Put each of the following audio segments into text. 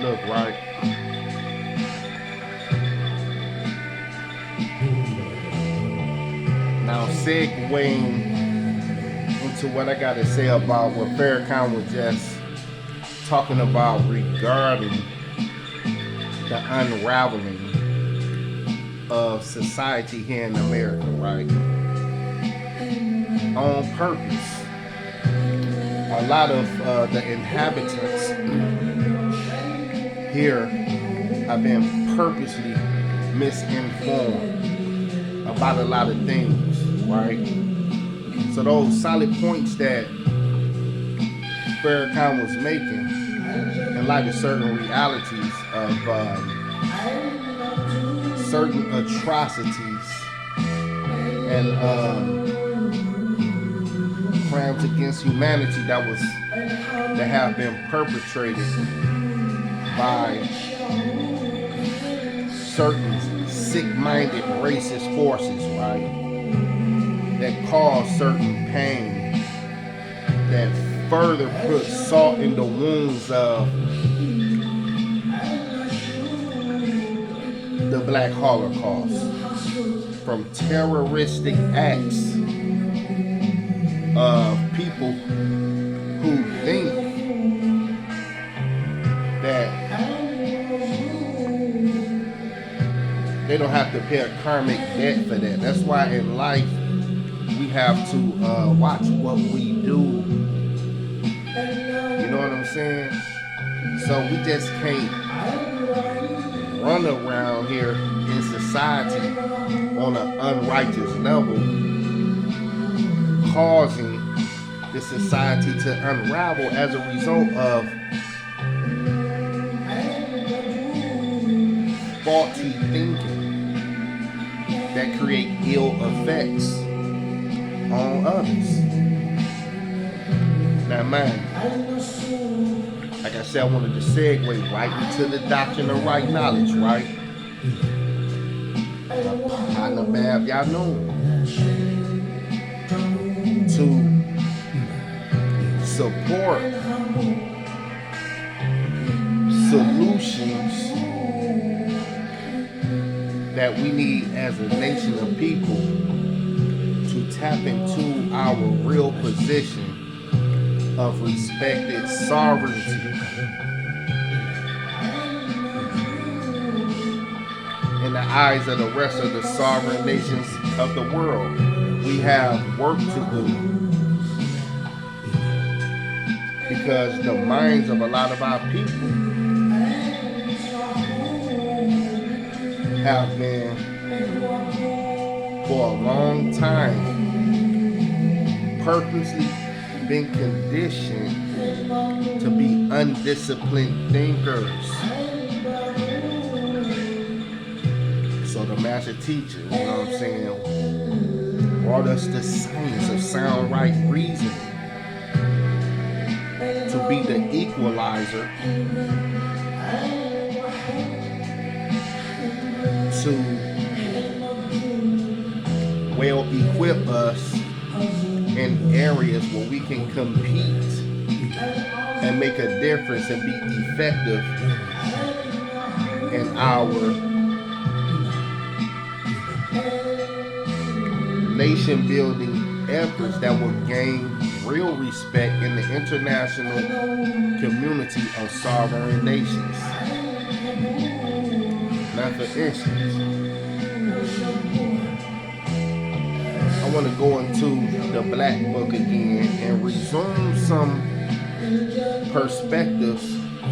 Look, right now, segueing into what I got to say about what Farrakhan was just talking about regarding the unraveling of society here in America, right? On purpose, a lot of the inhabitants here have been purposely misinformed about a lot of things, right? So those solid points that Farrakhan was making, in light of certain realities of certain atrocities and crimes against humanity that have been perpetrated by certain sick-minded racist forces, right? That cause certain pain, that further puts salt in the wounds of the Black Holocaust, from terroristic acts of people who think that they don't have to pay a karmic debt for that. That's why in life we have to watch what we do. You know what I'm saying? So we just can't run around here in society on an unrighteous level, causing the society to unravel as a result of faulty thinking that create ill effects on others. Now, man, like I said, I wanted to segue right into the doctrine of right knowledge, right? My partner Bab, y'all know him. To support solutions that we need as a nation of people to tap into our real position of respected sovereignty in the eyes of the rest of the sovereign nations of the world. We have work to do because the minds of a lot of our people have been, for a long time, purposely been conditioned to be undisciplined thinkers. So the master teacher, you know what I'm saying, brought us the science of sound right reasoning to be the equalizer to well equip us in areas where we can compete and make a difference and be effective in our nation building efforts that will gain real respect in the international community of sovereign nations. Now, for instance, I want to go into the Black Book again and resume some perspectives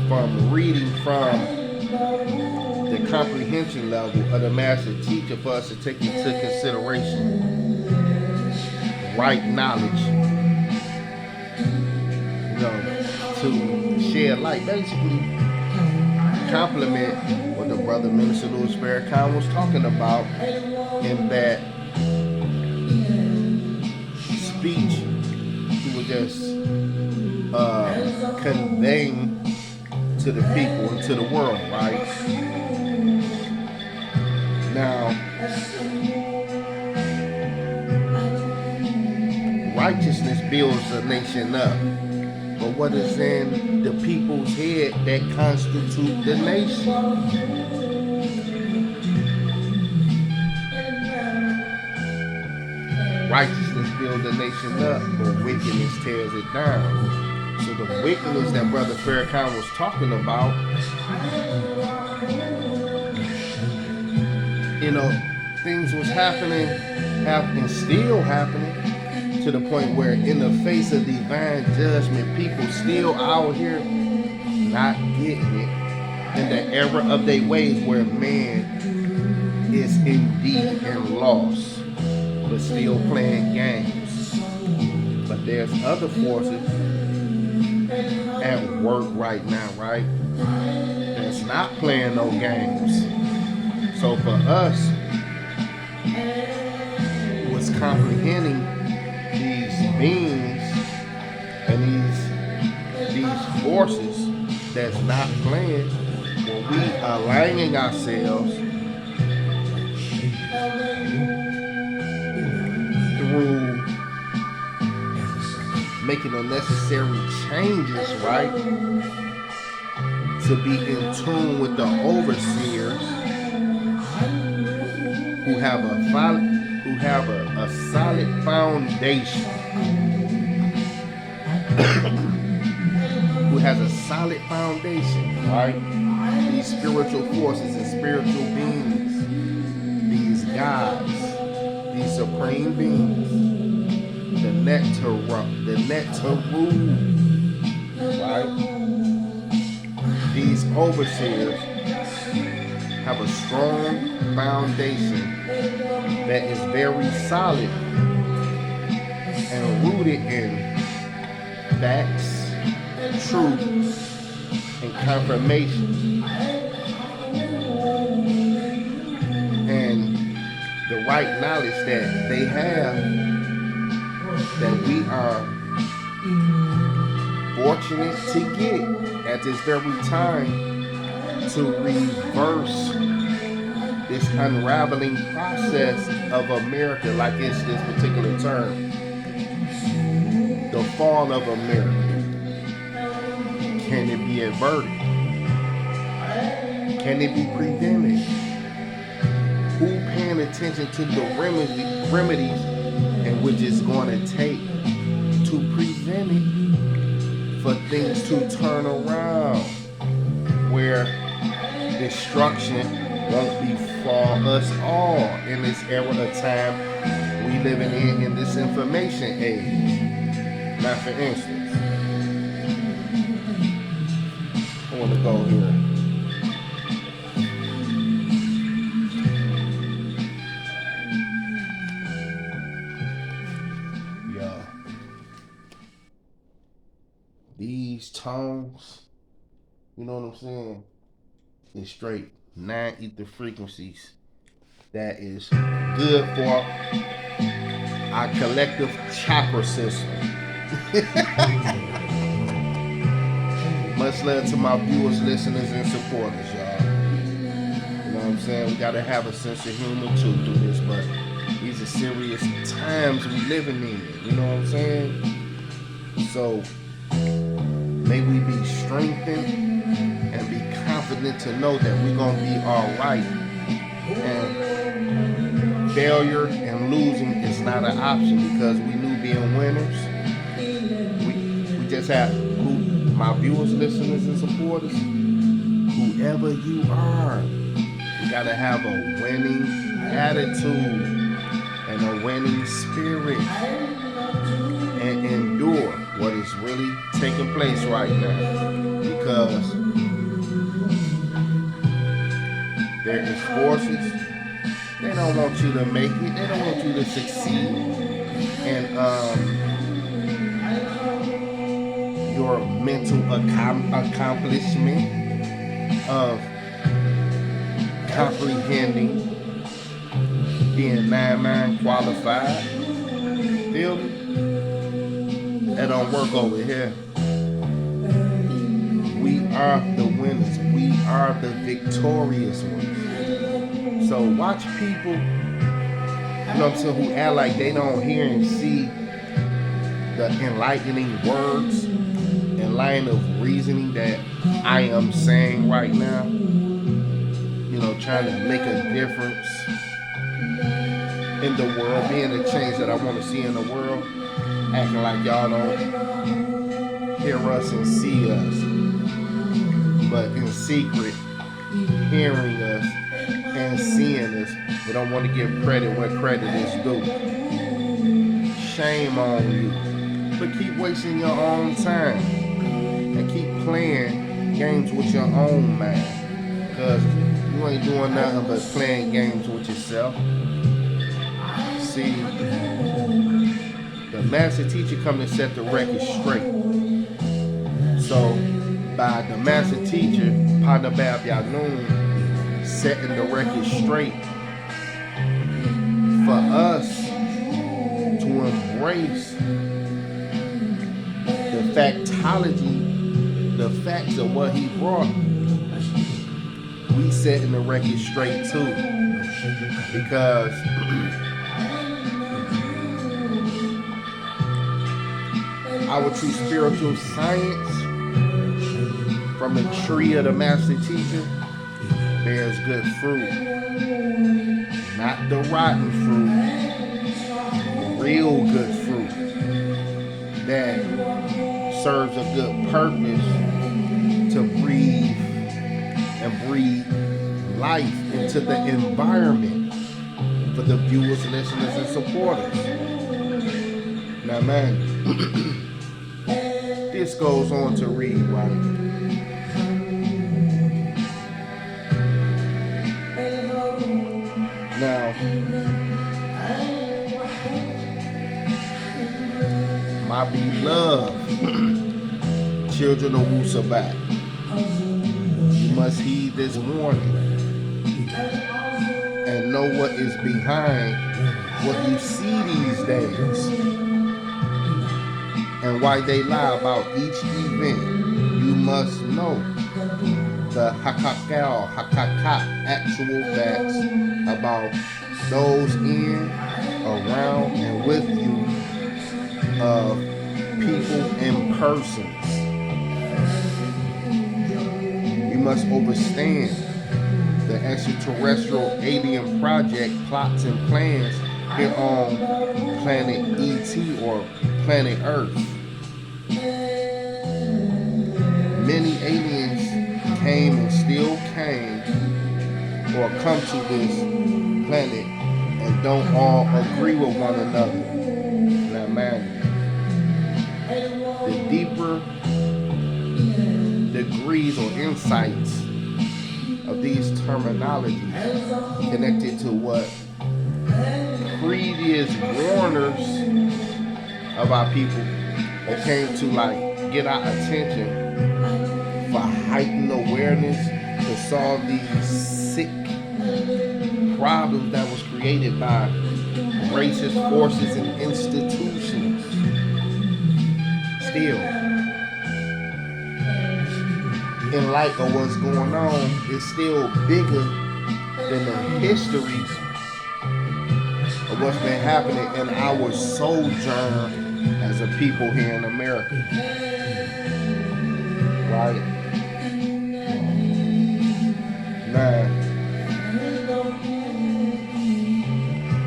from reading from the comprehension level of the master teacher for us to take into consideration right knowledge, you know, to shed light, basically complement what the brother Minister Louis Farrakhan was talking about in that speech. He was just conveying to the people and to the world, right? Now, righteousness builds a nation up, but or what is in the people's head that constitute the nation. Righteousness builds the nation up, but wickedness tears it down. So the wickedness that Brother Farrakhan was talking about, things was happening, and still happening, to the point where in the face of divine judgment, people still out here not getting it in the era of their ways, where man is indeed in loss, but still playing games. But there's other forces at work right now, right? That's not playing no games. So for us, what's comprehending these beings and these forces that's not playing, when we aligning ourselves through making the necessary changes, right, to be in tune with the overseers who have a solid foundation, who has a solid foundation, right? These spiritual forces and spiritual beings, these gods, these supreme beings, the Netaru, right? These overseers have a strong foundation that is very solid and rooted in facts, truth, and confirmation, and the right knowledge that they have, that we are fortunate to get at this very time, to reverse this unraveling process of America, like it's this particular term, the fall of America. Can it be averted? Can it be prevented? Who paying attention to the remedies and which it's going to take to prevent it, for things to turn around, where destruction won't befall us all in this era of time we living in this information age. Now, for instance, I want to go here. Yeah. These tones, you know what I'm saying? It's straight 9 ether frequencies that is good for our collective chakra system. Much love to my viewers, listeners, and supporters, y'all. You know what I'm saying? We gotta have a sense of humor too through this, but these are serious times we living in. You know what I'm saying? So may we be strengthened and be confident to know that we're gonna be all right. And failure and losing is not an option, because we knew being winners. We just have my viewers, listeners, and supporters. Whoever you are, you gotta have a winning attitude and a winning spirit, and endure what is really taking place right now, because there is forces, they don't want you to make it, they don't want you to succeed, and your mental accomplishment of comprehending, being 9-9 qualified, feel me? That don't work over here. We are the winners. We are the victorious ones. So watch people, you know what I'm saying, who act like they don't hear and see the enlightening words and line of reasoning that I am saying right now. Trying to make a difference in the world, being the change that I want to see in the world, acting like y'all don't hear us and see us, but in secret, hearing us and seeing us. We don't want to give credit where credit is due. Shame on you. But keep wasting your own time and keep playing games with your own mind, because you ain't doing nothing but playing games with yourself. See, the master teacher come to set the record straight. So, by the master teacher, Panabab Yanun, setting the record straight, for us to embrace the factology, the facts of what he brought, we setting the record straight too. Because our true spiritual science from the tree of the master teacher bears good fruit. Not the rotten fruit. Real good fruit that serves a good purpose to breathe life into the environment for the viewers, listeners, and supporters. Now, man, this goes on to read, right? Now, my beloved children of Wusabat, you must heed this warning and know what is behind what you see these days and why they lie about each event. You must know the hakakal, actual facts about those in, around, and with you of people and persons. You must understand the extraterrestrial alien project plots and plans here on planet ET or planet Earth. Many aliens came and still came or come to this planet and don't all agree with one another. Now, man, the deeper degrees or insights of these terminologies connected to what previous warners of our people that came to get our attention for heightened awareness to solve these sick problems that was created by racist forces and institutions. Still, in light of what's going on, it's still bigger than the histories of what's been happening in our sojourn as a people here in America. Right? Now,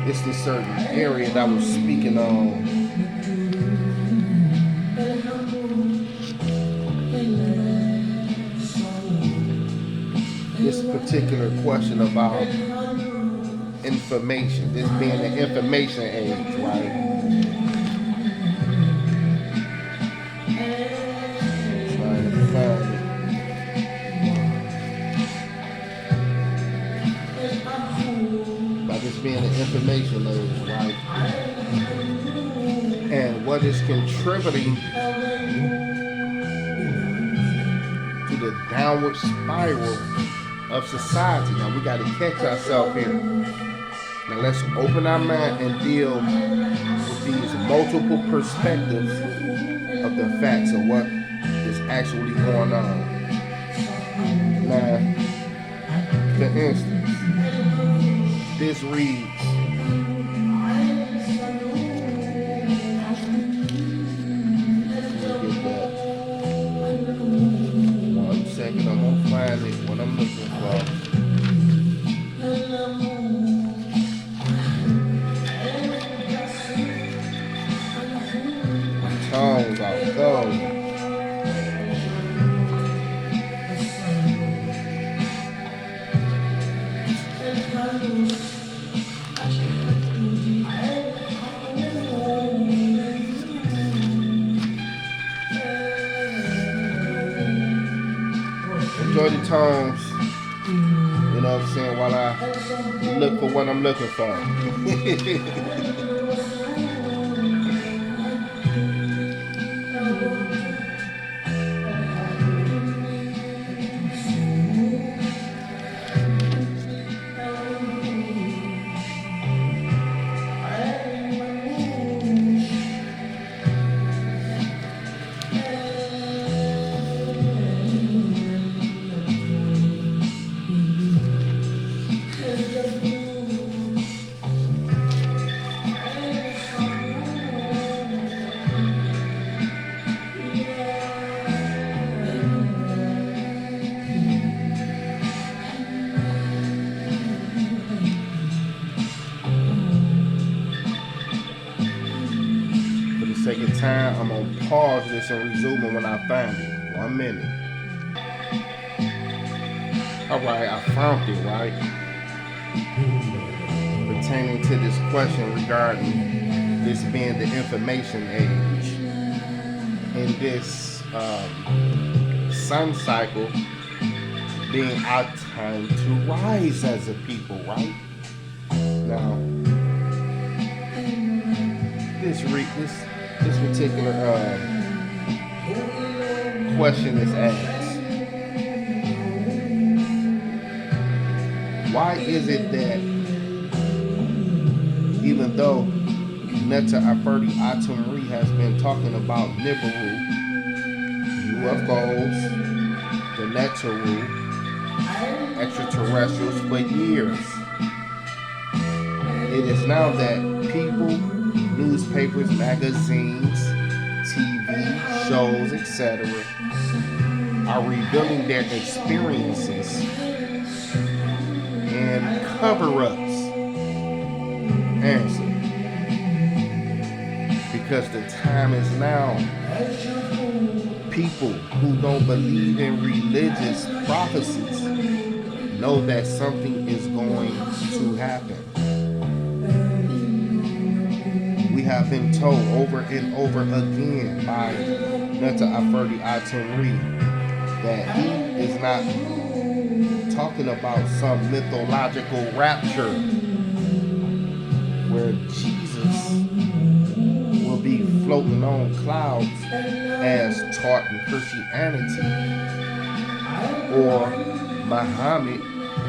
it's this certain area that I was speaking on. This particular question about information, this being the information age, right? Trying to find it. By this being the information age, right? And what is contributing to the downward spiral of society. Now we got to catch ourselves here. Now let's open our mind and deal with these multiple perspectives of the facts of what is actually going on. Now, for instance, this reads, looking for. Tongues are cold. Enjoy the tongues. You know what I'm saying? While I look for what I'm looking for. Second time, I'm gonna pause this and resume it when I find it. 1 minute. Alright, I found it, right? Pertaining to this question regarding this being the information age. In this sun cycle being our time to rise as a people, right? Now, this particular question is asked. Why is it that even though Netta Aferdi Atumri has been talking about Nibiru, UFOs, the Netaru, extraterrestrials for years, it is now that people, newspapers, magazines, TV, shows, etc. are revealing their experiences and cover-ups. Answer. Because the time is now. People who don't believe in religious prophecies know that something is going to happen. We have been told over and over again by Netta Aferdi Atumri that he is not talking about some mythological rapture where Jesus will be floating on clouds as taught in Christianity, or Muhammad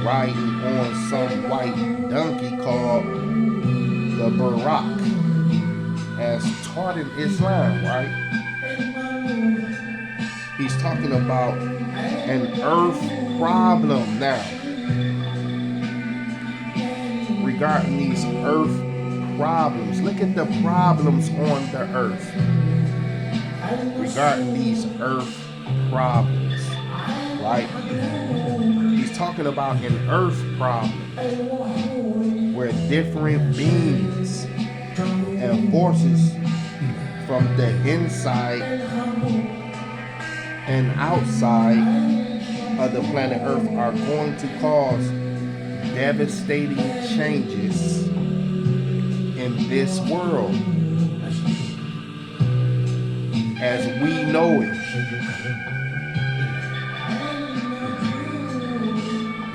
riding on some white donkey called the Buraq as taught in Islam, right? He's talking about an earth problem now. Regarding these earth problems, look at the problems on the earth. Regarding these earth problems, right? He's talking about an earth problem where different beings and forces from the inside and outside of the planet Earth are going to cause devastating changes in this world as we know it.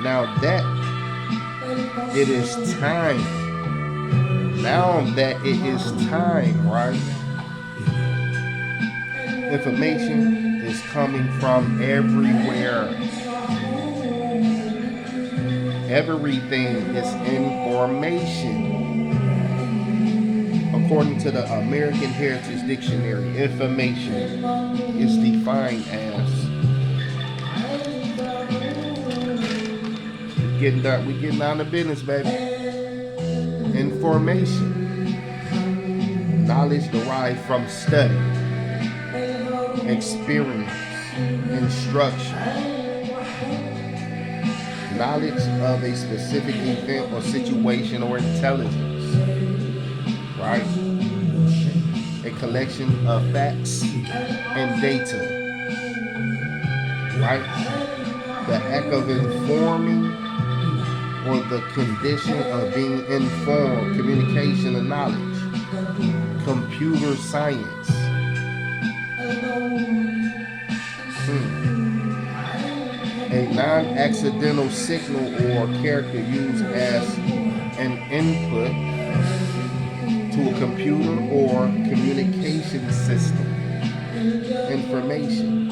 Now that it is time, right? Information is coming from everywhere. Everything is information. According to the American Heritage Dictionary, information is defined as we're getting down to business, baby. Information, knowledge derived from study, experience, instruction, knowledge of a specific event or situation or intelligence, right? A collection of facts and data, right? The act of informing or the condition of being informed, communication and knowledge, computer science. A non-accidental signal or character used as an input to a computer or communication system. Information.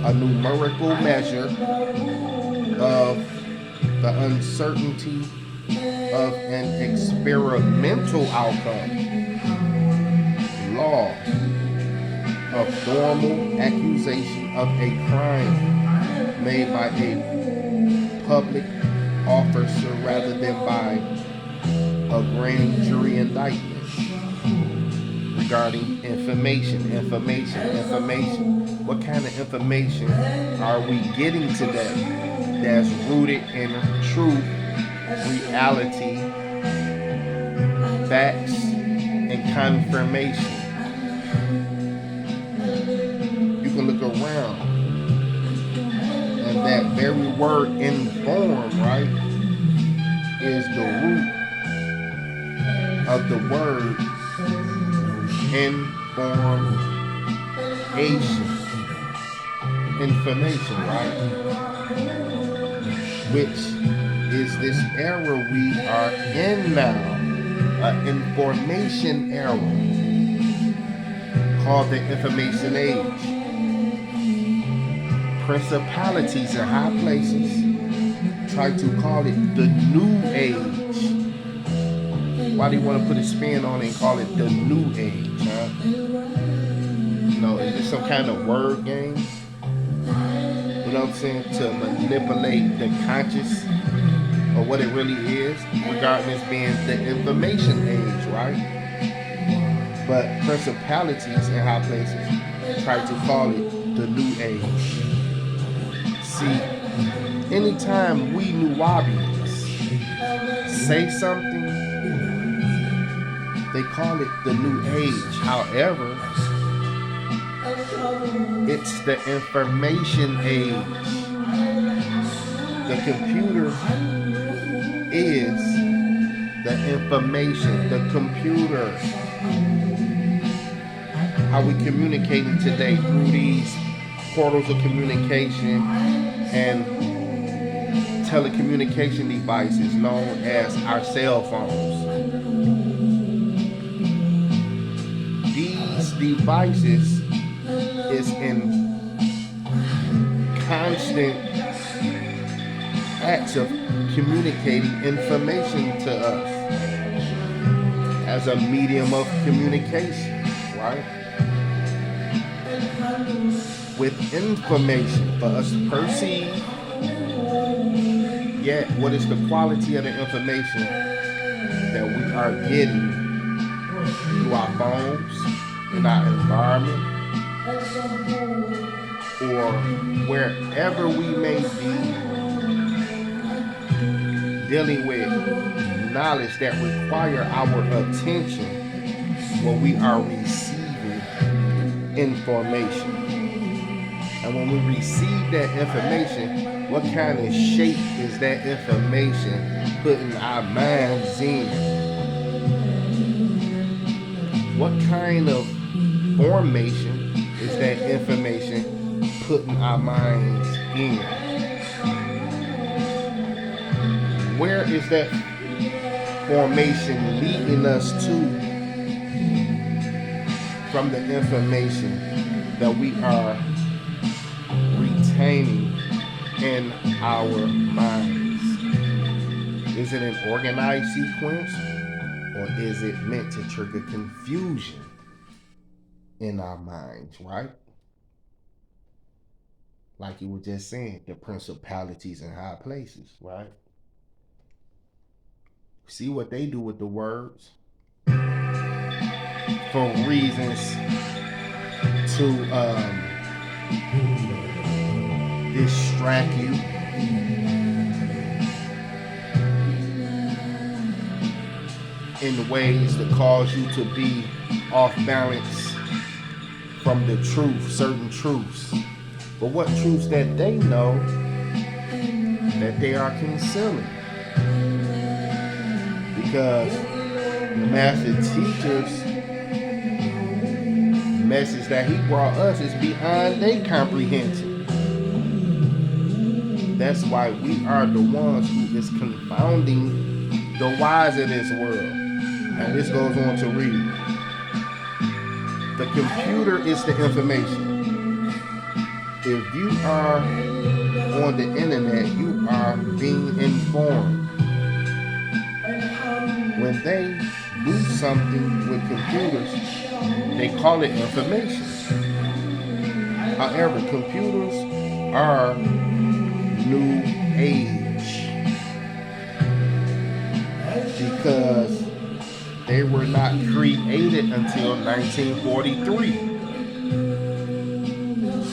A numerical measure of the uncertainty of an experimental outcome. Law. A formal accusation of a crime made by a public officer rather than by a grand jury indictment. Regarding information. What kind of information are we getting today that's rooted in truth, reality, facts, and confirmation? You can look around, and that very word inform, right, is the root of the word information, right? Which is this era we are in now, an information era called the information age. Principalities in high places try to call it the new age. Why do you want to put a spin on it and call it the new age, huh? Is this some kind of word game? You know what I'm saying? To manipulate the conscious of what it really is, regarding this being the information age, right? But principalities in high places try to call it the new age. See, anytime we Nuwabians say something, they call it the new age. However, it's the information age. The computer is the information. The computer. How we communicating today through these portals of communication and telecommunication devices known as our cell phones. These devices is in constant acts of communicating information to us as a medium of communication, right? With information for us to perceive, yet what is the quality of the information that we are getting through our phones, in our environment, or wherever we may be dealing with knowledge that require our attention when we are receiving information. And when we receive that information, what kind of shape is that information putting our minds in? What kind of formation is that information putting our minds in? Where is that formation leading us to from the information that we are retaining in our minds? Is it an organized sequence, or is it meant to trigger confusion in our minds, right? Like you were just saying, the principalities in high places, right? See what they do with the words for reasons to distract you, in ways that cause you to be off balance from the truth, certain truths. But what truths that they know that they are concealing? Because the master teacher's message that he brought us is beyond their comprehension. That's why we are the ones who is confounding the wise of this world. And this goes on to read. The computer is the information. If you are on the internet, you are being informed. When they do something with computers, they call it information. However, computers are new age because they were not created until 1943.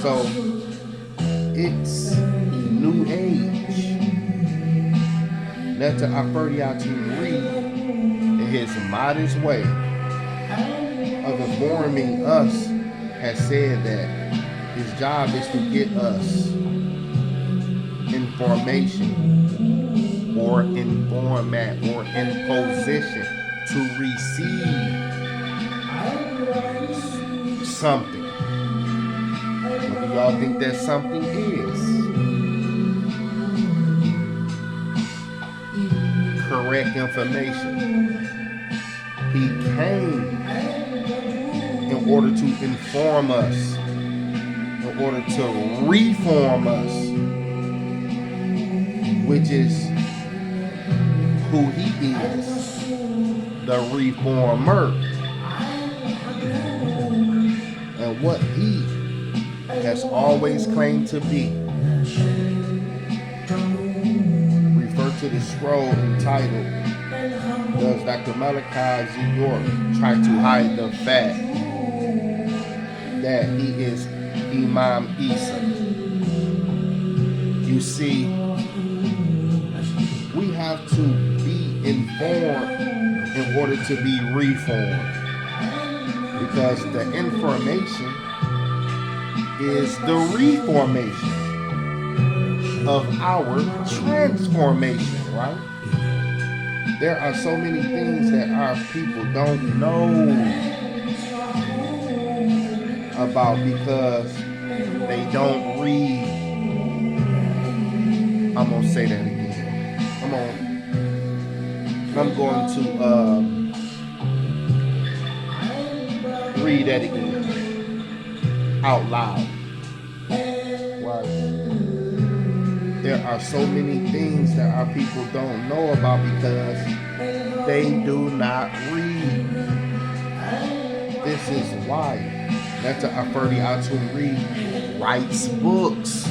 So it's new age. Let the Aphrodite read in his modest way of informing us has said that his job is to get us information or in format or in position to receive something. What do y'all think that something is? Correct information. He came in order to inform us, in order to reform us, which is who he is, the reformer. And what he has always claimed to be. Refer to the scroll entitled, Does Dr. Malachi Z. York Try to Hide the Fact that he is Imam Isa? You see, we have to be informed in order to be reformed. Because the information is the reformation of our transformation, right? There are so many things that our people don't know about because they don't read. I'm gonna say that again. I'm going to read that again out loud. Right. There are so many things that our people don't know about because they do not read. This is why Dr. Aphrodite Reed writes books.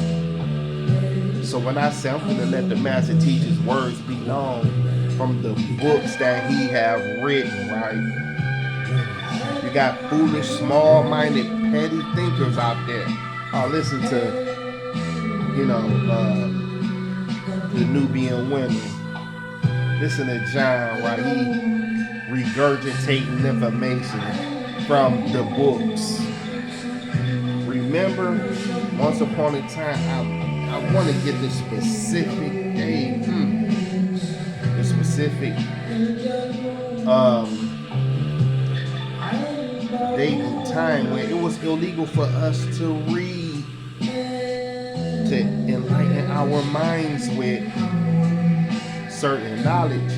So when I say I'm going to let the master teacher's words be known from the books that he have written, right? You got foolish, small-minded, petty thinkers out there. Listen to, the Nubian women. Listen to John, right? He regurgitating information from the books. Remember, once upon a time, I want to get the specific day, the specific date and time when it was illegal for us to read, to enlighten our minds with certain knowledge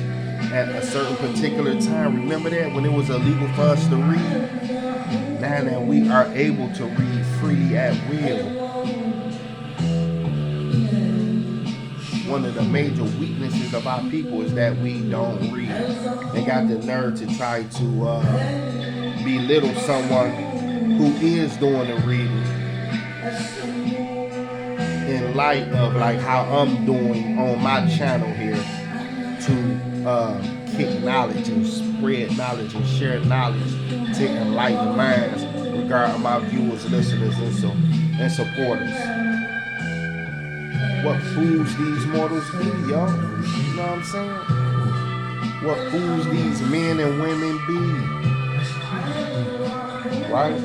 at a certain particular time. Remember that when it was illegal for us to read? Now that we are able to read freely at will. One of the major weaknesses of our people is that we don't read. They got the nerve to try to belittle someone who is doing the reading in light of like how I'm doing on my channel here to kick knowledge and spread knowledge and share knowledge to enlighten minds regarding my viewers, listeners, and supporters. What fools these mortals be, y'all? You know what I'm saying? what fools these men and women be. Right?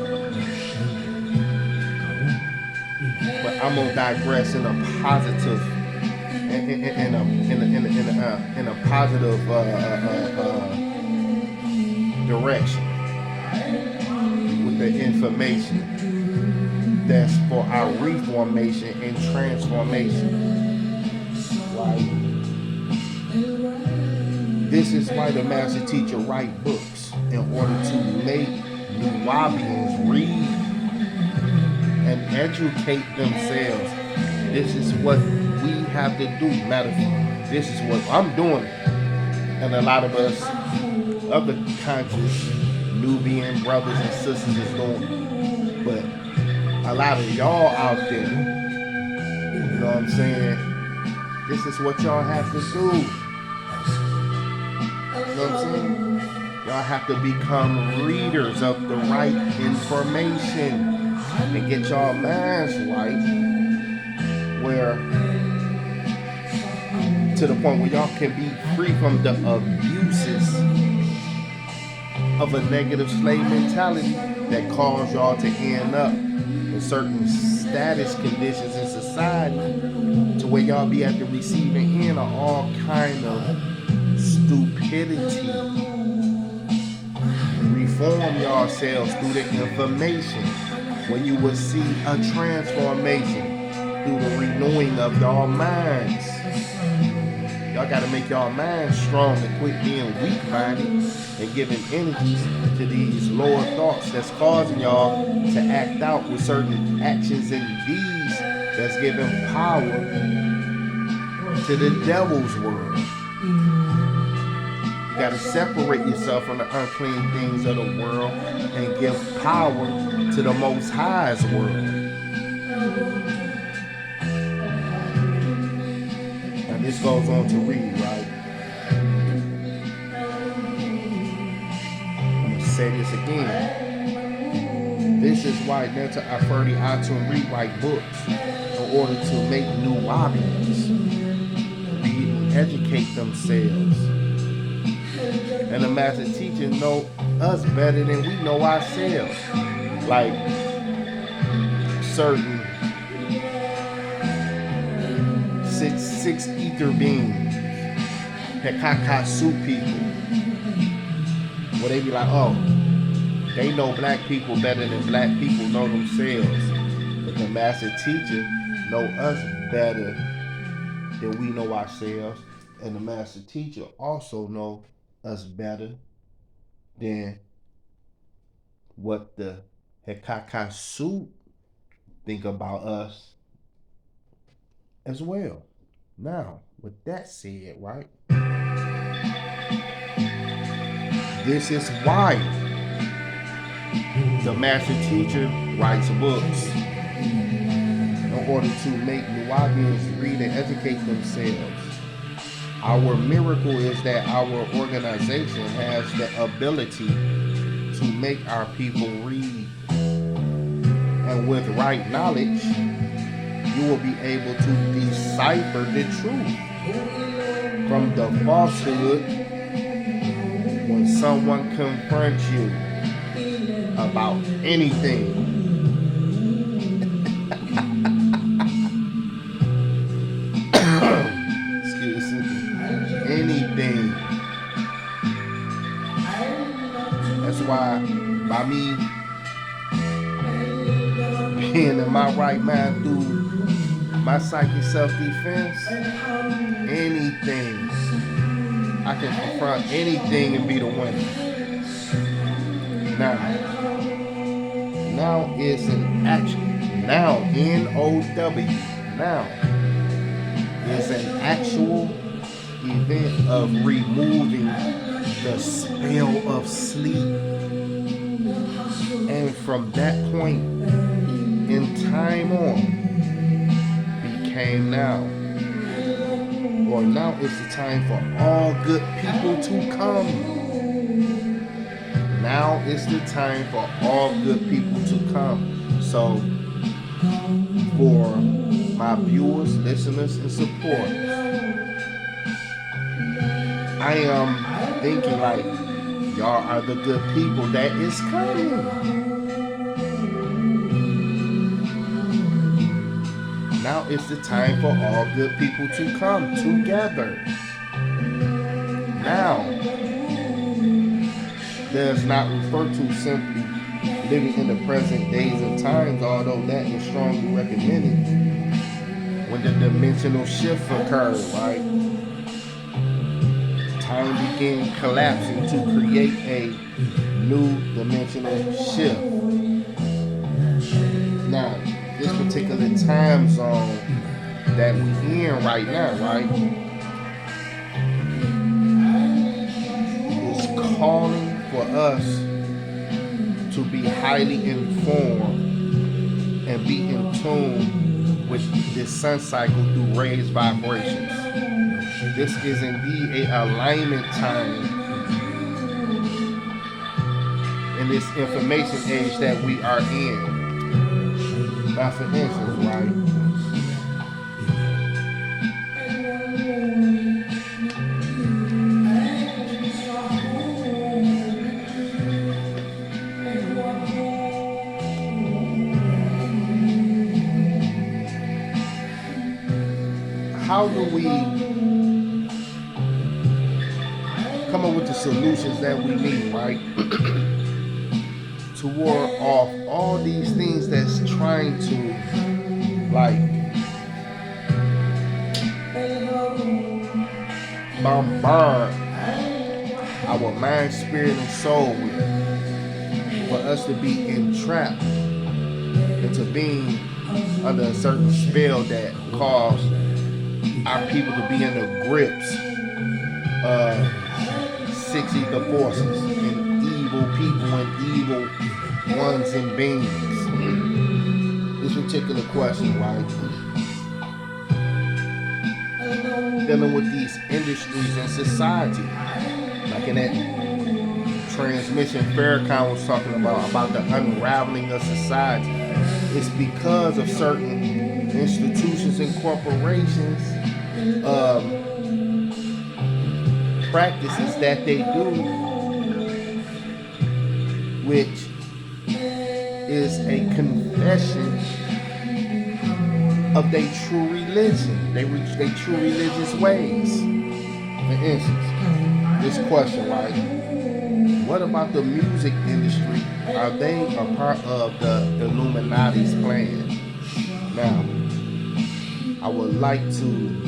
But I'm gonna digress in a positive, in a positive direction with the information that's for our reformation and transformation. Right? This is why the master teacher write books in order to make Nuwabians read and educate themselves. This is what we have to do. Matter of fact, this is what I'm doing, and a lot of us, other conscious Nubian brothers and sisters is doing. But a lot of y'all out there, you know what I'm saying? This is what y'all have to do. You know what I'm saying? Y'all have to become readers of the right information and get y'all minds right, where to the point where y'all can be free from the abuses of a negative slave mentality that cause y'all to end up in certain status conditions in society, to where y'all be at the receiving end of all kind of stupidity. Reform yourselves through the information, when you will see a transformation through the renewing of y'all minds. Y'all gotta make y'all minds strong and quit being weak-minded and giving energies to these lower thoughts that's causing y'all to act out with certain actions and deeds that's giving power to the devil's world. You gotta separate yourself from the unclean things of the world and give power to the Most High's world. Now this goes on to read, right? I'm gonna say this again. This is why Netta Aferdi Atun rewrite books in order to make Nuwabians read and educate themselves. And the master teacher know us better than we know ourselves. Like certain six ether beings, Hekakasu people, where they be like, oh, they know black people better than black people know themselves. But the master teacher know us better than we know ourselves. And the master teacher also know us better than what the Hekakasu think about us as well. Now, with that said, right? This is why the master teacher writes books in order to make Nuwabians read and educate themselves. Our miracle is that our organization has the ability to make our people read. And with right knowledge, you will be able to decipher the truth from the falsehood when someone confronts you about anything. Anything. That's why by me being in my right mind through my psychic self-defense, anything, I can confront anything and be the winner. Now is an action. Now, N-O-W, now is an actual event of removing the spell of sleep. And from that point in time on, became now. Or now is the time for all good people to come. Now is the time for all good people to come. So, for my viewers, listeners, and supporters, I am thinking like y'all are the good people that is coming. Now it's the time for all good people to come together. Now, does not refer to simply living in the present days and times, although that is strongly recommended when the dimensional shift occurred, right? Time began collapsing to create a new dimensional shift. Now, this particular time zone that we in right now, right, is calling for us to be highly informed and be in tune with this sun cycle through raised vibrations. This is indeed a alignment time in this information age that we are in. Now, for instance, right? How do we come up with the solutions that we need, right? To ward off all these things that's trying to, like, bombard our mind, spirit, and soul with, for us to be entrapped into being under a certain spell that caused our people to be in the grips of six ether forces and evil people and evil ones and beings. This particular question, right? Dealing with these industries and society. Like in that transmission Farrakhan was talking about the unraveling of society. It's because of certain institutions and corporations, practices that they do, which is a confession of their true religion. They reach their true religious ways. For instance, this question, right? What about the music industry? Are they a part of the Illuminati's plan? Now, I would like to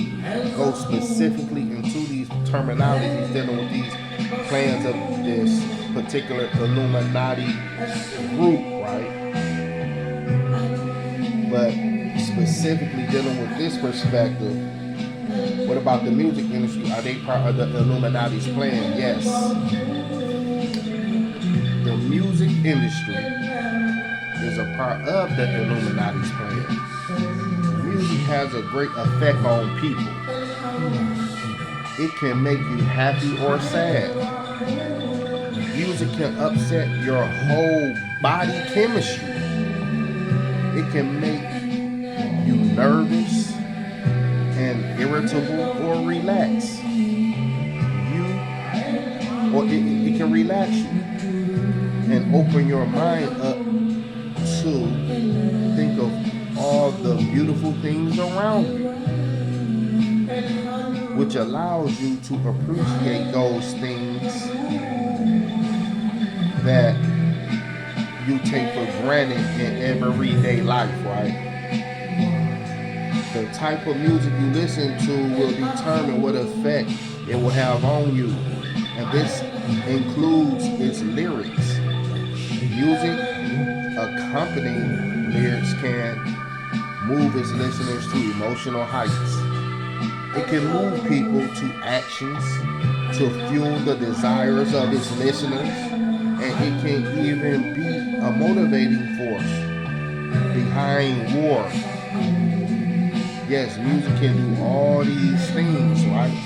go specifically into these terminologies dealing with these plans of this particular Illuminati group, right? But specifically dealing with this perspective, what about the music industry? Are they part of the Illuminati's plan? Yes. The music industry is a part of the Illuminati's plan. Music has a great effect on people. It can make you happy or sad. Music can upset your whole body chemistry. It can make you nervous and irritable or relax. It can relax you and open your mind up to think of all the beautiful things around you, which allows you to appreciate those things that you take for granted in everyday life, right? The type of music you listen to will determine what effect it will have on you, and this includes its lyrics. Music accompanying lyrics can move its listeners to emotional heights. It can move people to actions to fuel the desires of its listeners, and it can even be a motivating force behind war. Yes, music can do all these things, right?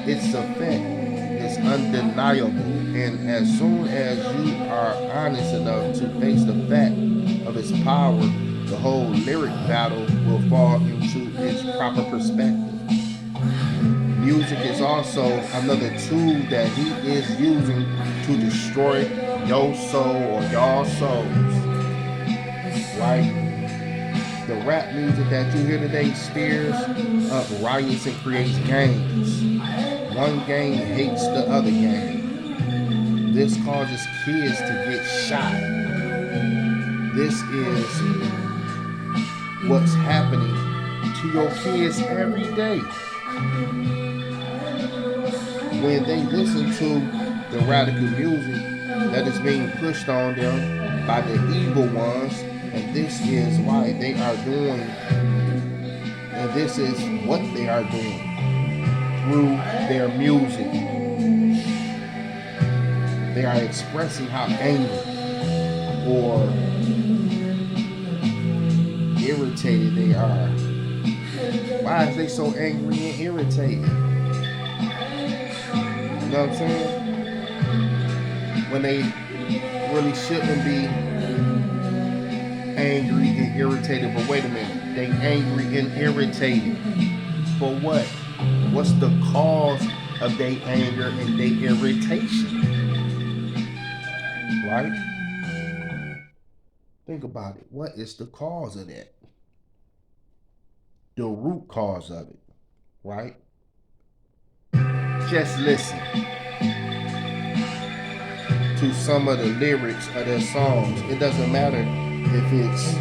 Its effect is undeniable, and as soon as you are honest enough to face the fact of its power, the whole lyric battle will fall into its proper perspective. music is also another tool that he is using to destroy your soul or y'all souls. Right? The rap music that you hear today stirs up riots and creates gangs. One gang hates the other gang. This causes kids to get shot. This is what's happening to your kids every day. When they listen to the radical music that is being pushed on them by the evil ones, and this is why they are doing, and this is what they are doing through their music. They are expressing how angry or irritated they are. Why is they so angry and irritated? You know what I'm saying? When they really shouldn't be angry and irritated. But wait a minute, they angry and irritated. For what? What's the cause of their anger and their irritation? Right? Think about it. What is the cause of that? The root cause of it. Right? Just listen to some of the lyrics of their songs. It doesn't matter if it's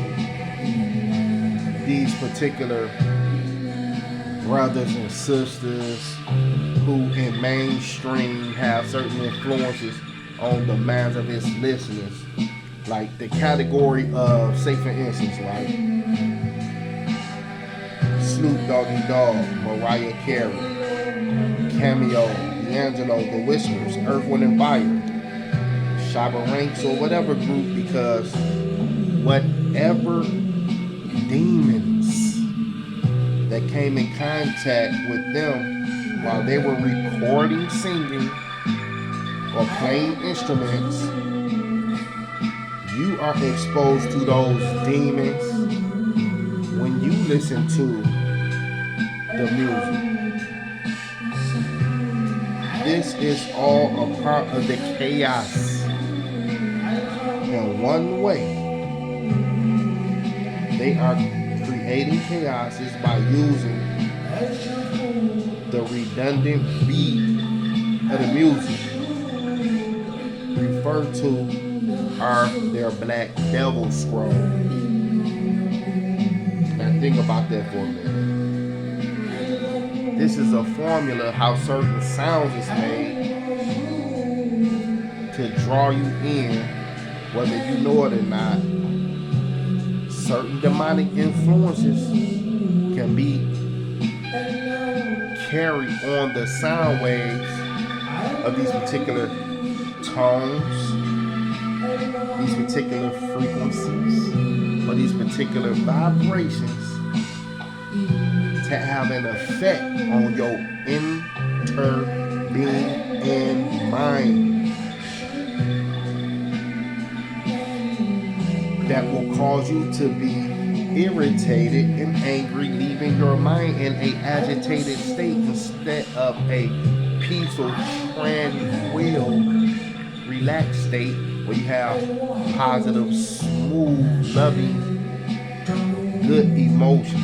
these particular brothers and sisters who in mainstream have certain influences on the minds of his listeners. Like the category of, say for instance, right? Snoop Doggy Dogg, Mariah Carey, Cameo, D'Angelo, The Whispers, Earth, Wind and Fire, Shabba Ranks, or whatever group, because whatever demons that came in contact with them while they were recording, singing, or playing instruments, you are exposed to those demons when you listen to the music. This is all a part of the chaos. In one way, they are creating chaos is by using the redundant beat of the music referred to are their black devil scroll. Now think about that for a minute. This is a formula how certain sounds is made to draw you in, whether you know it or not. Certain demonic influences can be carried on the sound waves of these particular tones, these particular frequencies, or these particular vibrations to have an effect on your inner being and mind that will cause you to be irritated and angry, leaving your mind in a agitated state instead of a peaceful, tranquil, relaxed state where you have positive, smooth, loving, good emotions.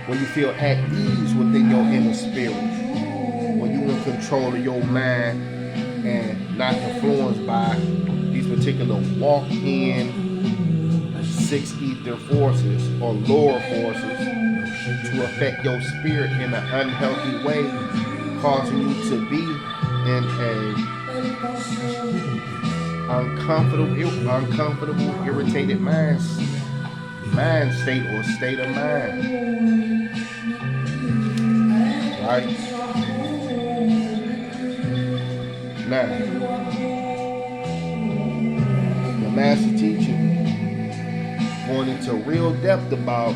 When you feel at ease within your inner spirit. When you're in control of your mind and not influenced by these particular walk-in six ether forces or lower forces to affect your spirit in an unhealthy way, causing you to be in a uncomfortable, irritated mind state or state of mind. Right? Now, the master teacher going into real depth about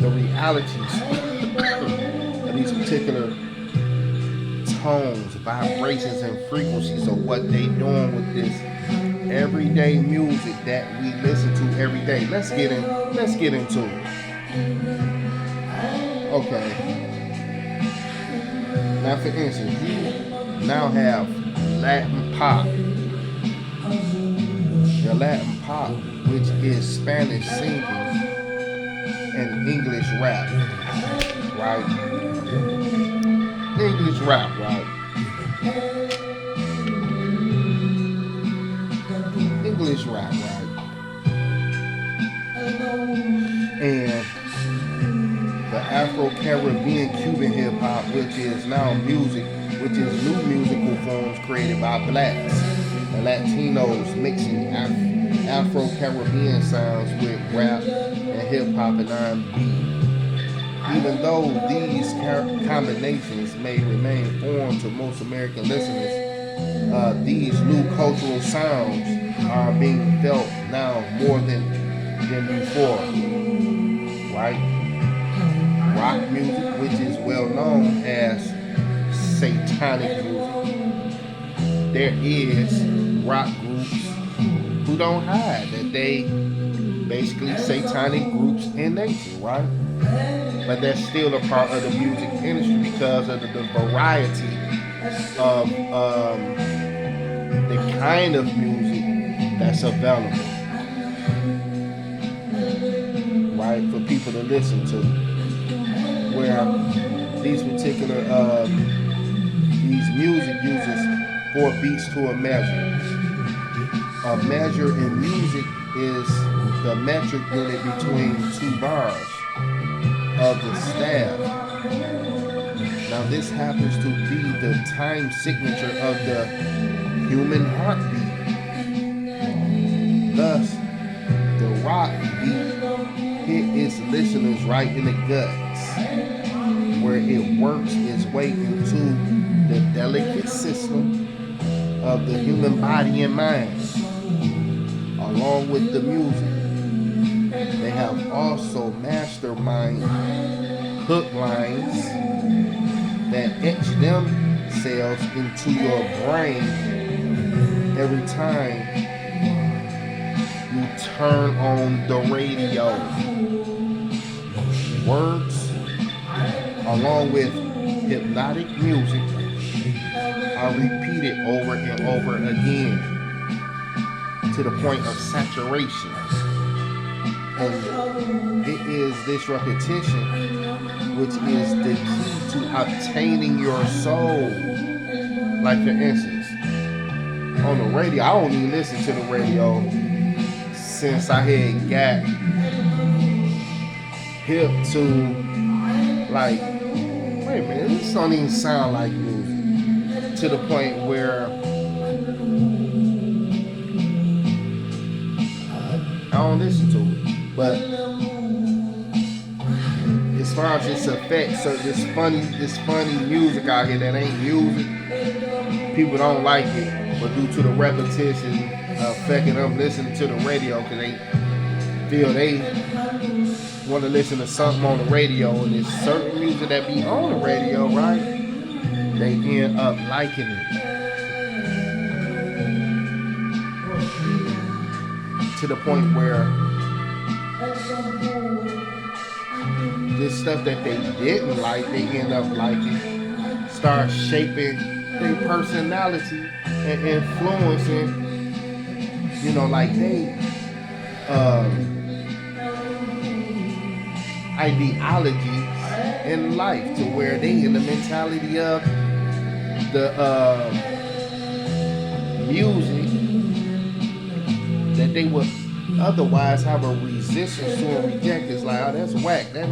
the realities of these particular tones, vibrations, and frequencies of what they doing with this everyday music that we listen to every day. Let's get into it. Okay. Now, for instance, you now have Latin pop. The Latin pop, which is Spanish singing and English rap, right? English rap, right? English rap, right? And the Afro-Caribbean Cuban hip hop, which is now music, which is new musical forms created by blacks and Latinos mixing Afro-Caribbean sounds with rap and hip hop and R&B. Even though these combinations may remain foreign to most American listeners, these new cultural sounds are being felt now more than before, right? Rock music, which is well known as satanic music. There is rock groups who don't hide that they basically satanic groups in nature, right? But they're still a part of the music industry because of the variety of the kind of music that's available, right, for people to listen to. Where these particular these music uses 4 beats to a measure. A measure in music is the metric unit between 2 bars of the staff. Now this happens to be the time signature of the human heartbeat. Thus, the rock beat hit its listeners right in the guts, where it works its way into the delicate system of the human body and mind. Along with the music, they have also mastermind hook lines that etch themselves into your brain every time you turn on the radio. Words, along with hypnotic music, are repeated over and over again to the point of saturation. And it is this repetition which is the key to obtaining your soul. Like for instance, on the radio, I don't even listen to the radio since I had got hip to, like, wait a minute, this don't even sound like music, to the point where I don't listen to it. But as far as its effects, so this funny music out here that ain't music, people don't like it, but due to the repetition affecting them listening to the radio, because they feel they want to listen to something on the radio, and there's certain music that be on the radio, right? They end up liking it. To the point where this stuff that they didn't like, they end up liking, start shaping their personality and influencing, like they ideologies in life, to where they in the mentality of the music that they would otherwise have a resistance to and reject. Is like, oh, that's whack. That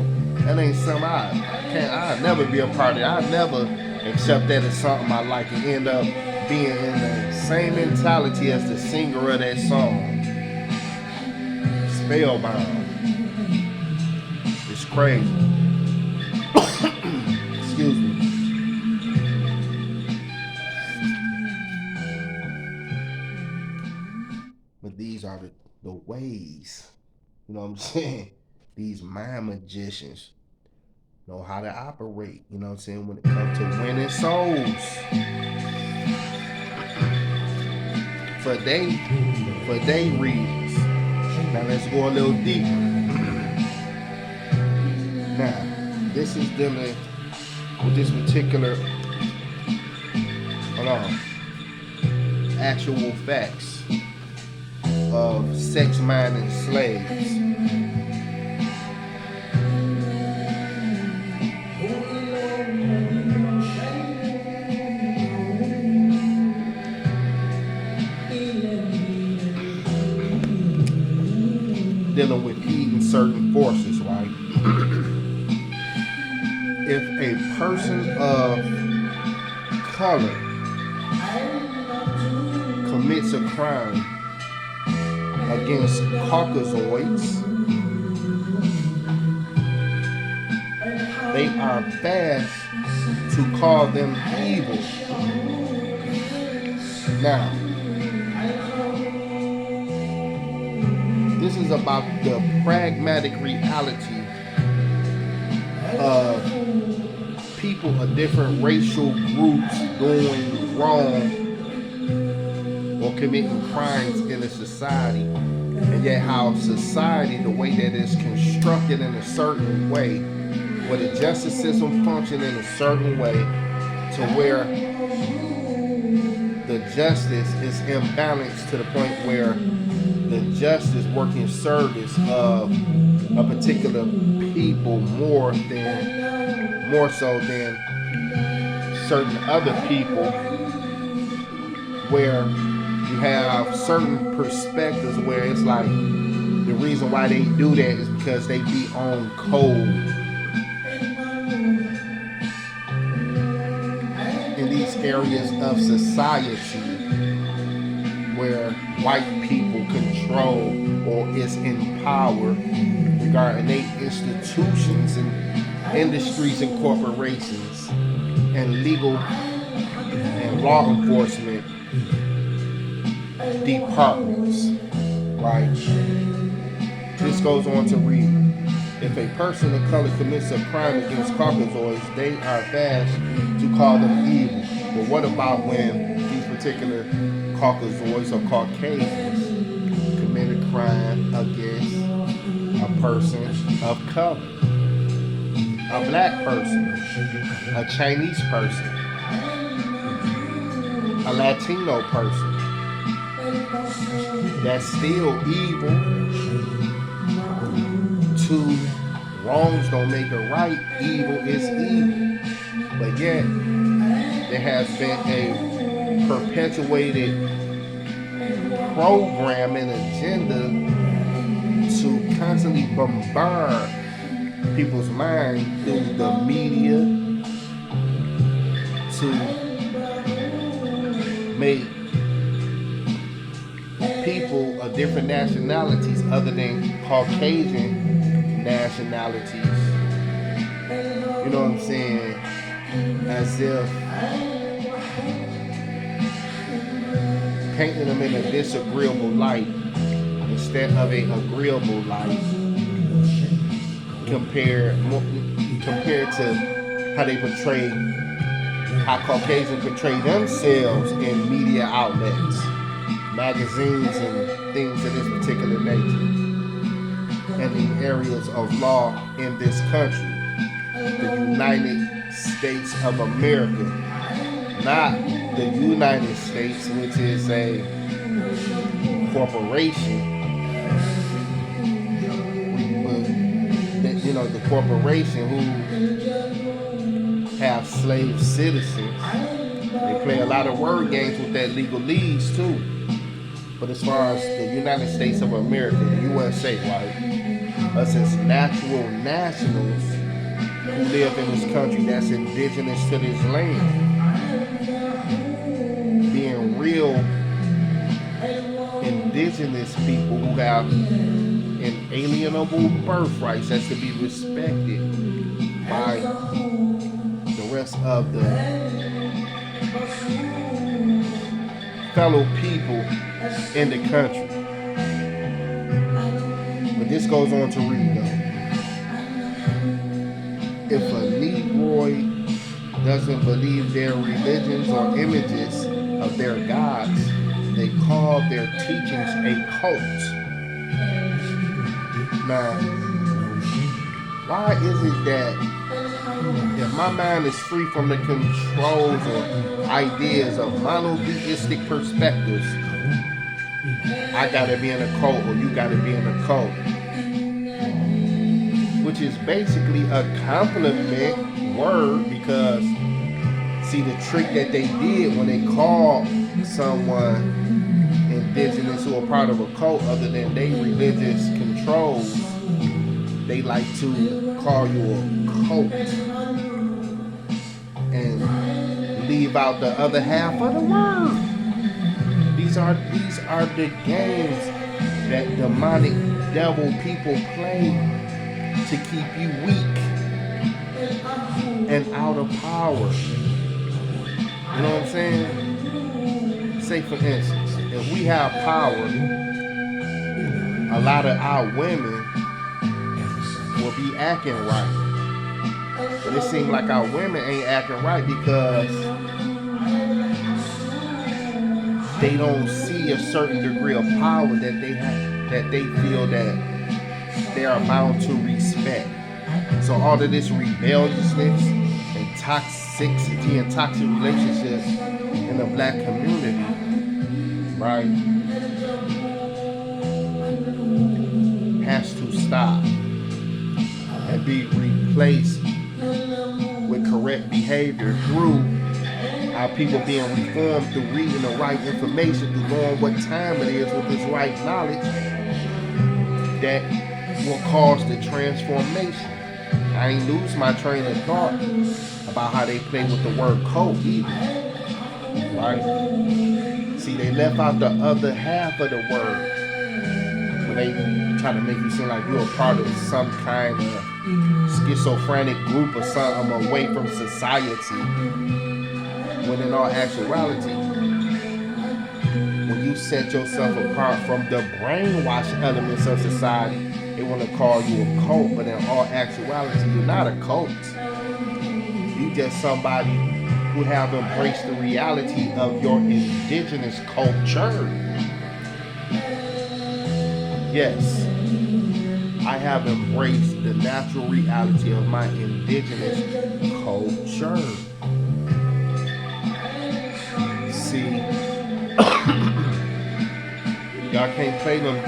ain't something I'll never be a part of it. I'll never accept that as something I like, and end up being in the same mentality as the singer of that song. Spellbound. It's crazy. Excuse me. But these are the ways, you know what I'm saying? These mind magicians know how to operate, you know what I'm saying, when it comes to winning souls. For they reasons. Now let's go a little deeper. Now, this is dealing with this particular, hold on, actual facts of sex minded slaves. Dealing with heeding certain forces, right? If a person of color commits a crime against Caucasoids, they are fast to call them evil. Now, this is about the pragmatic reality of people of different racial groups doing wrong or committing crimes in a society, and yet how society, the way that it's constructed in a certain way, where the justice system functions in a certain way to where the justice is imbalanced to the point where the justice working in service of a particular people more so than certain other people, where you have certain perspectives where it's like the reason why they do that is because they be on code in these areas of society where white people control or is in power regarding their institutions and industries and corporations and legal and law enforcement departments, right? This goes on to read, if a person of color commits a crime against Caucasoids, they are fast to call them evil. But what about when these particular Caucasoids or Caucasians commit a crime against a person of color? A black person, a Chinese person, a Latino person. That's still evil. Two wrongs don't make a right. Evil is evil. But yet, there has been a perpetuated program and agenda to constantly bombard people's mind through the media to make people of different nationalities other than Caucasian nationalities, you know what I'm saying, as if painting them in a disagreeable light instead of an agreeable light, compared to how they portray, how Caucasians portray themselves in media outlets, magazines and things of this particular nature, and in areas of law in this country, the United States of America, not the United States, which is a corporation. You know, the corporation who have slave citizens, they play a lot of word games with that legalese too. But as far as the United States of America, the USA, right? Us as natural nationals who live in this country that's indigenous to this land, being real indigenous people who have inalienable birthrights that's to be respected by the rest of the fellow people in the country. But this goes on to read though. If a Negroid doesn't believe their religions or images of their gods, they call their teachings a cult. Now, Why is it that if my mind is free from the controls and ideas of monotheistic perspectives, I gotta be in a cult or you gotta be in a cult? Which is basically a compliment word because, see, the trick that they did when they called someone indigenous who are part of a cult other than they religious controls, they like to call you a cult and leave out the other half of the word. These are the games that demonic devil people play to keep you weak and out of power. You know what I'm saying? Say for instance, if we have power, a lot of our women will be acting right. But it seems like our women ain't acting right because they don't see a certain degree of power that they have, that they feel that they are bound to respect. So all of this rebelliousness and toxicity and toxic relationships in the black community, right, has to stop and be replaced with correct behavior through our people being reformed through reading the right information, through knowing what time it is with this right knowledge that will cause the transformation. I ain't lose my train of thought about how they play with the word cult either. Right? See, they left out the other half of the word when they try to make you seem like you're a part of some kind of schizophrenic group or something away from society. When in all actuality, when you set yourself apart from the brainwashed elements of society, they want to call you a cult, but in all actuality, you're not a cult. You just somebody who have embraced the reality of your indigenous culture. Yes, I have embraced the natural reality of my indigenous culture. See, y'all can't play them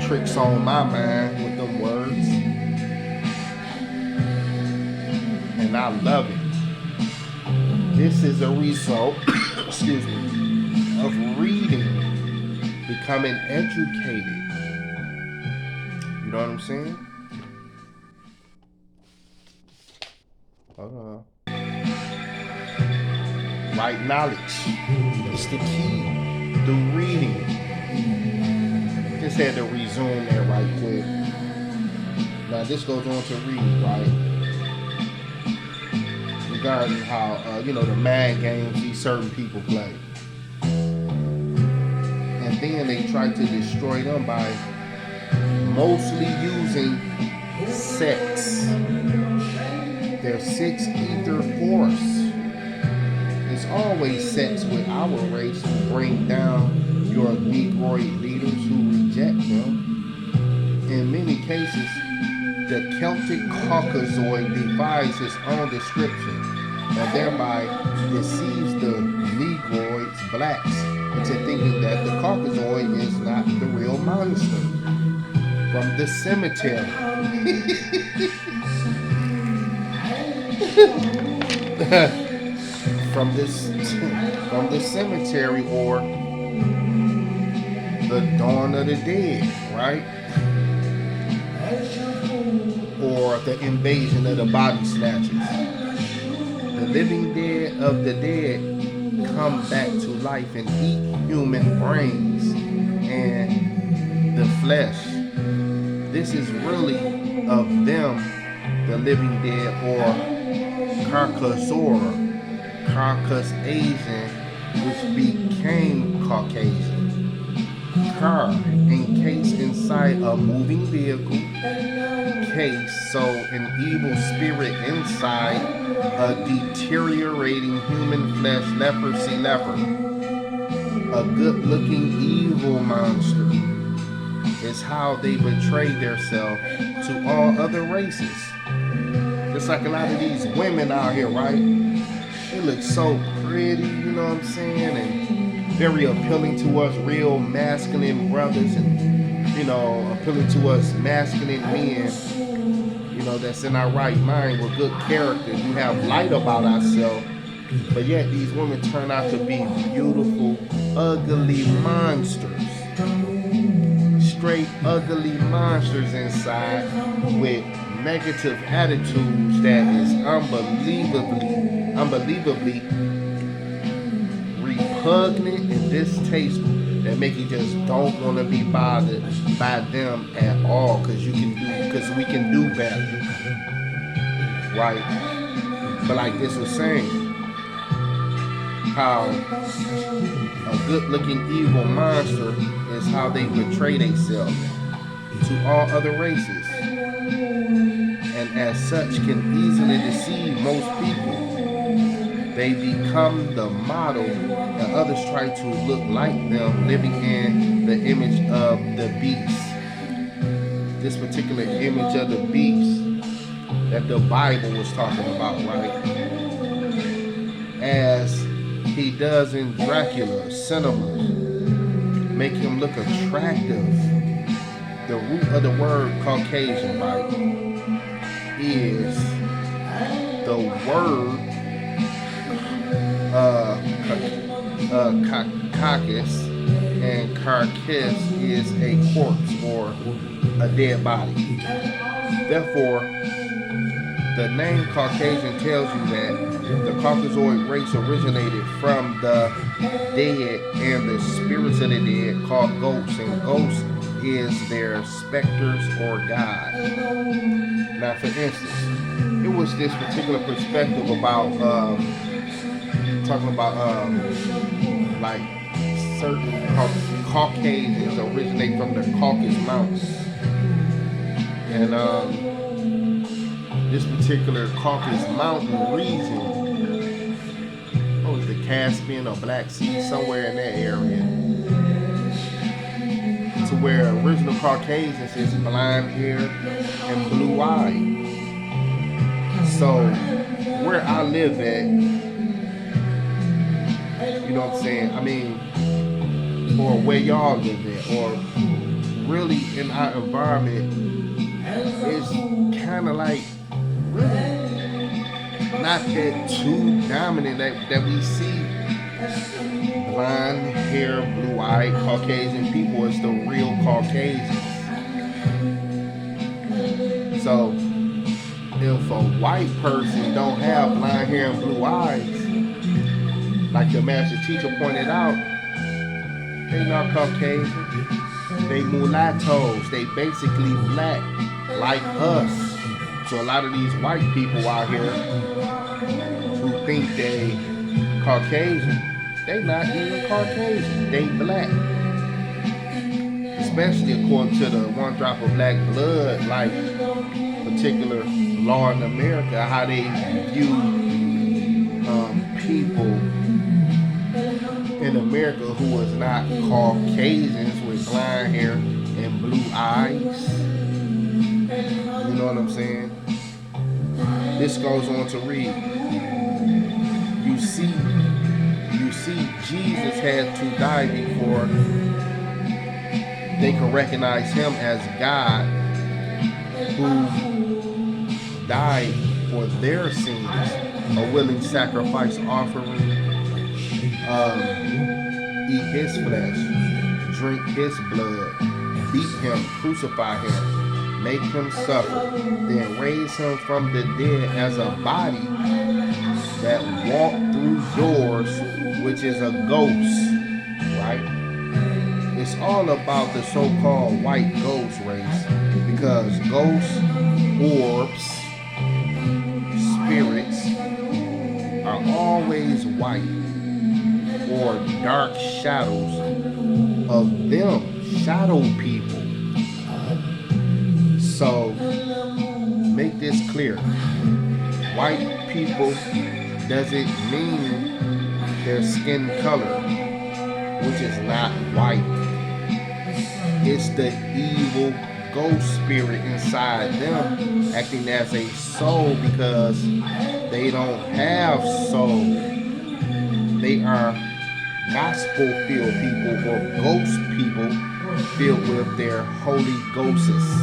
tricks on my mind with them words. And I love it. This is a result, excuse me, of reading, becoming educated. You know what I'm saying? Hold on. Right knowledge. It's the key. Through reading. Just had to resume that right quick. Now this goes on to read, right? Regarding how, the mind games these certain people play. And then they try to destroy them by mostly using sex. Their sixth ether force. It's always sex with our race to bring down your Negroid leaders who reject them. In many cases, the Celtic Caucasoid defies his own description and thereby deceives the Negroids, blacks, into thinking that the Caucasoid is not the real monster. From the cemetery. from the cemetery or the dawn of the dead, right? Or the invasion of the body snatchers. The living dead of the dead come back to life and eat human brains and the flesh. This is really of them, the living dead, or Carcassora, Caucas Asian, which became Caucasian. Car, encased inside a moving vehicle, case, so an evil spirit inside a deteriorating human flesh, leprosy leper. A good-looking evil monster is how they betray themselves to all other races. Just like a lot of these women out here, right? They look so pretty, you know what I'm saying? And very appealing to us real masculine brothers and, appealing to us masculine men, that's in our right mind with good character. We have light about ourselves. But yet these women turn out to be beautiful, ugly monsters. Straight ugly monsters inside with negative attitudes that is unbelievably repugnant and distasteful, that make you just don't want to be bothered by them at all, because we can do better, right? But like this was saying, how a good-looking evil monster is how they portray themselves to all other races, and as such can easily deceive most people. They become the model, and others try to look like them, living in the image of the beast. This particular image of the beast that the Bible was talking about, right? As he does in Dracula, cinema, make him look attractive. The root of the word Caucasian, right, is the word caucus, and carcass is a corpse or a dead body. Therefore, the name Caucasian tells you that the Caucasoid race originated from the dead and the spirits of the dead, called ghosts, and ghosts is their specters or God. Now, for instance, it was this particular perspective about talking about like certain Caucasians originate from the Caucasus Mountains, and this particular Caucasus Mountain region, the Caspian or Black Sea, somewhere in that area, to where original Caucasians is blonde hair and blue eyes. So where I live at, you know what I'm saying? I mean, or where y'all live at, or really in our environment, is kind of like really not that too dominant that we see blonde hair, blue eyed Caucasian people as the real Caucasians. So if a white person don't have blonde hair and blue eyes, like the master teacher pointed out, they not Caucasian. They mulattoes. They basically black like us. So a lot of these white people out here who think they Caucasian, they not even Caucasian. They black. Especially according to the one drop of black blood, like particular law in America, how they view people in America who is not Caucasians with blonde hair and blue eyes. You know what I'm saying? This goes on to read. You see, Jesus had to die before they could recognize him as God, who died for their sins, a willing sacrifice offering. Eat his flesh, drink his blood, beat him, crucify him, make him suffer, then raise him from the dead as a body that walked through doors, which is a ghost, right? It's all about the so-called white ghost race, because ghosts, orbs, spirits are always white, or dark shadows of them, shadow people. So make this clear. White people doesn't mean their skin color, which is not white. It's the evil ghost spirit inside them, acting as a soul because they don't have soul. They are gospel-filled people or ghost people filled with their holy ghosts.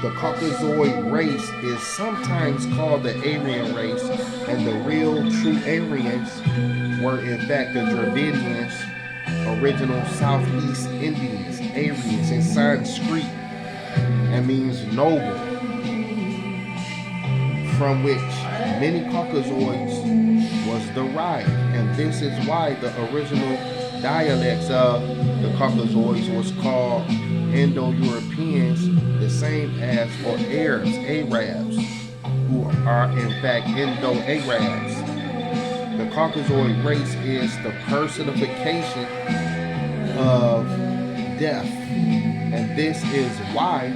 The Caucasoid race is sometimes called the Aryan race, and the real true Aryans were in fact the Dravidians, original Southeast Indians, Aryans in Sanskrit, and means noble, from which many Caucasoids was derived, and this is why the original dialects of the Caucasoids was called Indo-Europeans, the same as for Arabs, who are in fact Indo-Arabs. The Caucasoid race is the personification of death, and this is why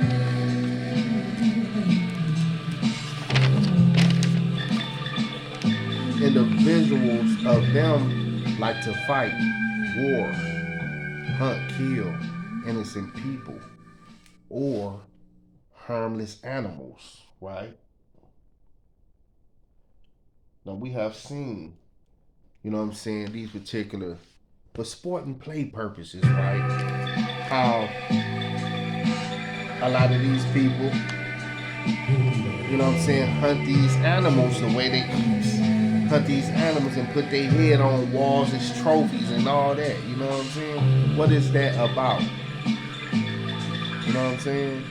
individuals of them like to fight, war, hunt, kill innocent people or harmless animals, right? Now we have seen, you know what I'm saying, these particular, for sport and play purposes, right? How a lot of these people, you know what I'm saying, hunt these animals the way they hunt these animals and put their head on walls as trophies and all that. You know what I'm saying? What is that about? You know what I'm saying?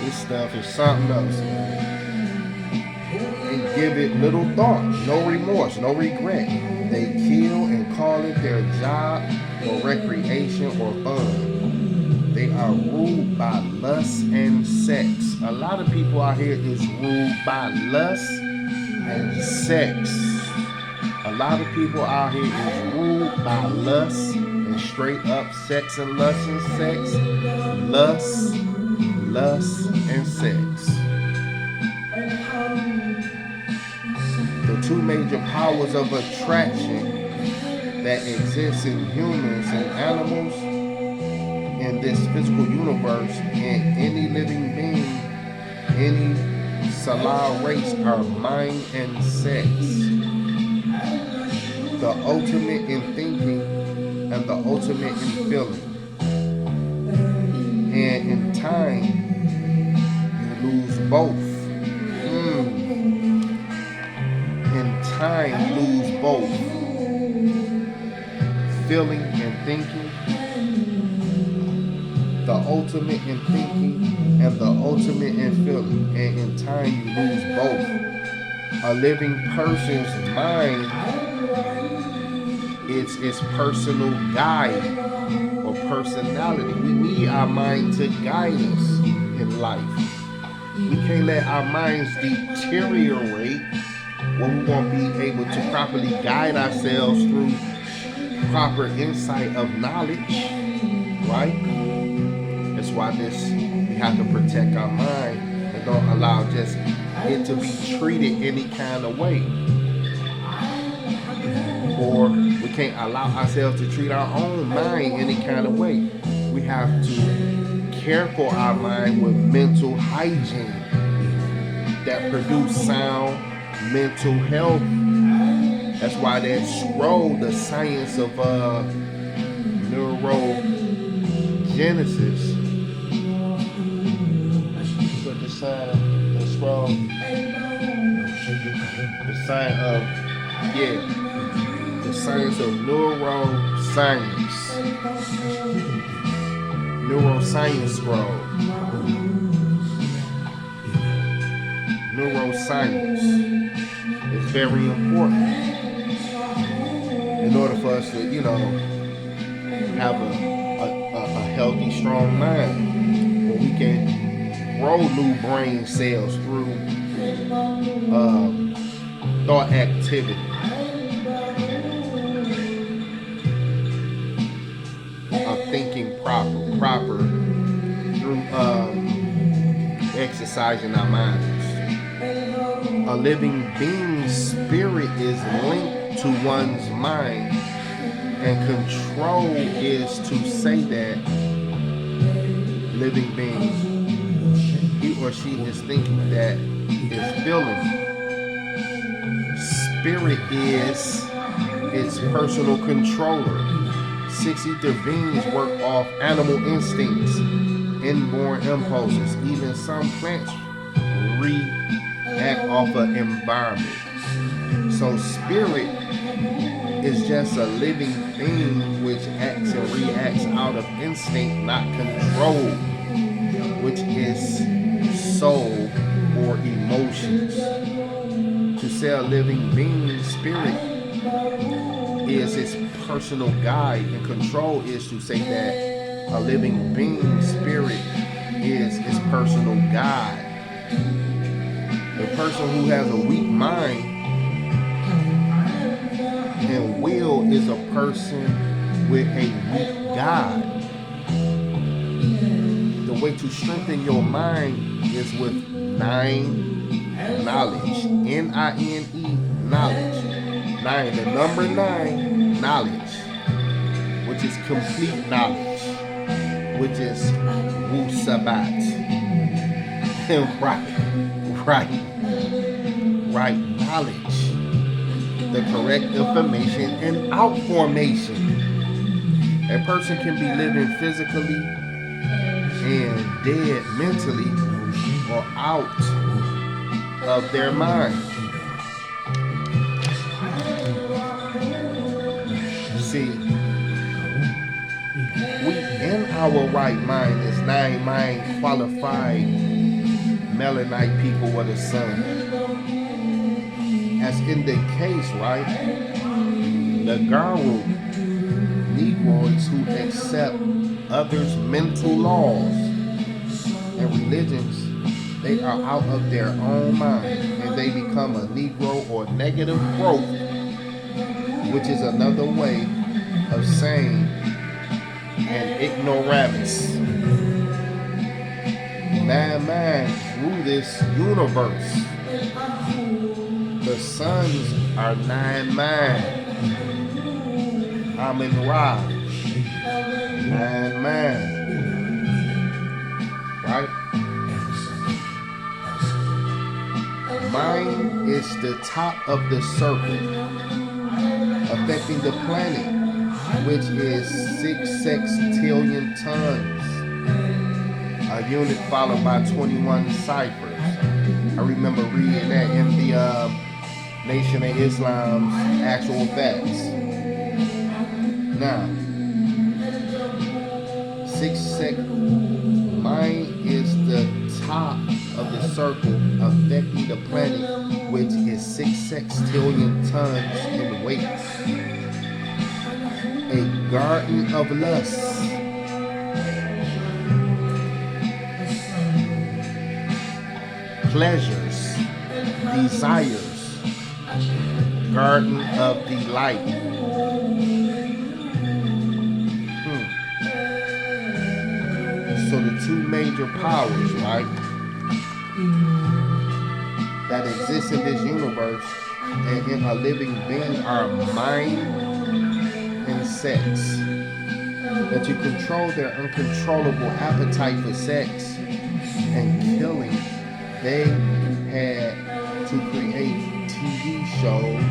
This stuff is something else, man. And give it little thought, no remorse, no regret. They kill and call it their job or recreation or fun. They are ruled by lust and sex. A lot of people out here is ruled by lust and sex. A lot of people out here is ruled by lust and straight up sex and lust and sex. Lust and sex. The two major powers of attraction that exist in humans and animals in this physical universe, and any living being, any Salah race, are mind and sex. The ultimate in thinking and the ultimate in feeling. And in time, you lose both. In time, you lose both. Feeling and thinking. The ultimate in thinking and the ultimate in feeling, and in time you lose both. A living person's mind is its personal guide or personality. We need our mind to guide us in life. We can't let our minds deteriorate when we won't be able to properly guide ourselves through proper insight of knowledge, right? That's why we have to protect our mind and don't allow just it to be treated any kind of way. Or we can't allow ourselves to treat our own mind any kind of way. We have to care for our mind with mental hygiene that produce sound mental health. That's why that scroll, the science of neurogenesis, the scroll, the science of neuroscience scroll, neuroscience is very important in order for us to, have a healthy, strong mind, where we can grow new brain cells through thought activity. Thinking proper through exercising our minds. A living being's spirit is linked to one's mind And control is to say that living being, he or she is thinking that is feeling. Spirit is its personal controller. Six ether beings work off animal instincts, inborn impulses. Even some plants react off an environment. So spirit is just a living being which acts and reacts out of instinct, not control, which is soul or emotions. To say a living being spirit is its personal guide, and control is to say that a living being spirit is its personal guide. A person who has a weak mind and will is a person with a weak God. The way to strengthen your mind is with 9 knowledge. N-I-N-E, knowledge. 9, the number 9, knowledge, which is complete knowledge, which is Wu Sabat. right knowledge, the correct information and outformation. A person can be living physically and dead mentally or out of their mind. See, we in our right mind is 9 mind qualified melanite people of the sun. As in the case, right, the Garu, Negroids who accept others' mental laws and religions, they are out of their own mind and they become a Negro or negative growth, which is another way of saying an ignoramus. 9 mind through this universe. The suns are 9 mind. Amen Ra. 9 mind. Right? Mind is the top of the circle, affecting the planet, which is 6 sextillion tons. A unit followed by 21 ciphers. I remember reading that in the Nation of Islam's actual facts. Now, 6 sec mind is the top of the circle affecting the planet, which is 6 sextillion tons in weight. A garden of lust. Pleasures, desires, garden of delight. So the 2 major powers, right, that exist in this universe and in a living being are mind and sex. And to control their uncontrollable appetite for sex and killing, they had to create TV shows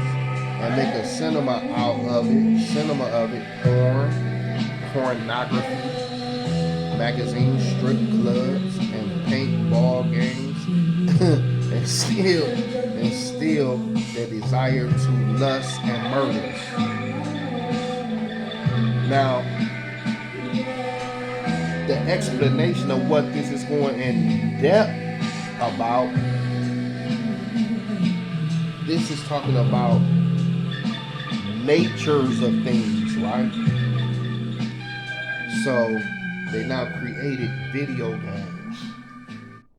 and make a cinema of it, pornography, magazines, strip clubs, and paintball games, and still their desire to lust and murder. Now, the explanation of what this is going in depth about, this is talking about natures of things, right? So they now created video games,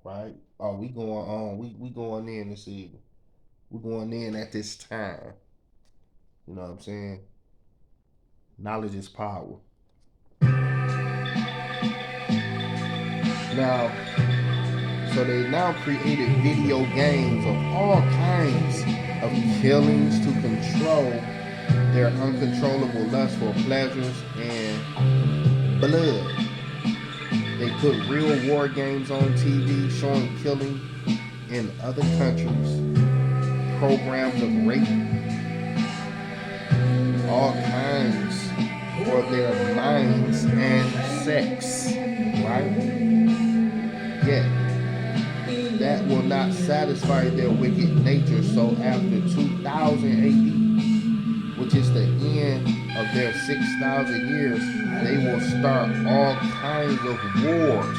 right? Oh, we going on, we going in this evening. We're going in at this time. You know what I'm saying? Knowledge is power. Now, so they now created video games of all kinds of killings to control their uncontrollable lust for pleasures and blood. They put real war games on TV showing killing in other countries, programs of rape, all kinds for their minds and sex, right? Yet, that will not satisfy their wicked nature. So after 2000 AD, which is the end of their 6,000 years, they will start all kinds of wars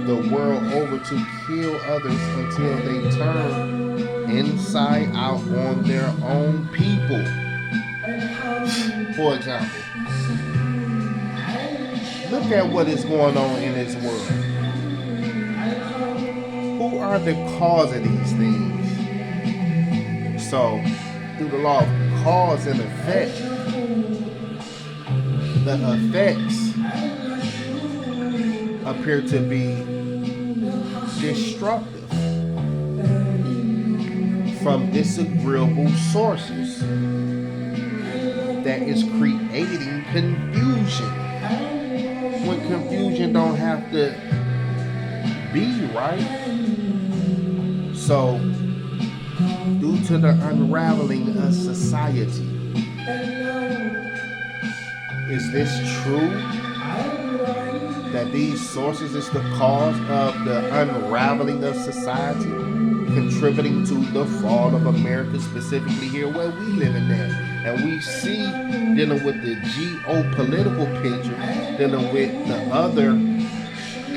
the world over to kill others until they turn inside out on their own people. For example, look at what is going on in this world. Who are the cause of these things? So, through the law of cause and effect, the effects appear to be destructive from disagreeable sources that is creating confusion when confusion don't have to be, right? So, due to the unraveling of society, is this true that these sources is the cause of the unraveling of society, contributing to the fall of America, specifically here where we live in there? And we see, dealing with the geopolitical picture, dealing with the other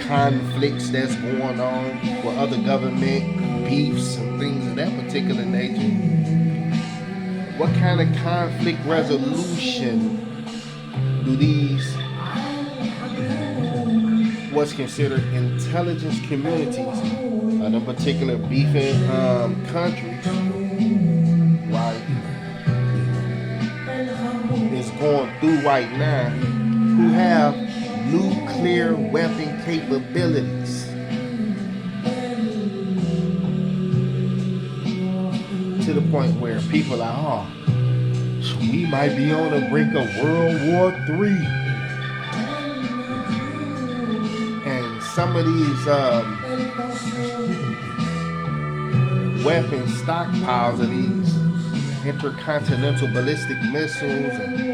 conflicts that's going on with other government beefs and things of that particular nature. What kind of conflict resolution do these what's considered intelligence communities of the particular beefing countries, right, is going through right now, who have nuclear weapon capabilities? To the point where people are, oh, we might be on the brink of World War III. And some of these weapon stockpiles of these intercontinental ballistic missiles and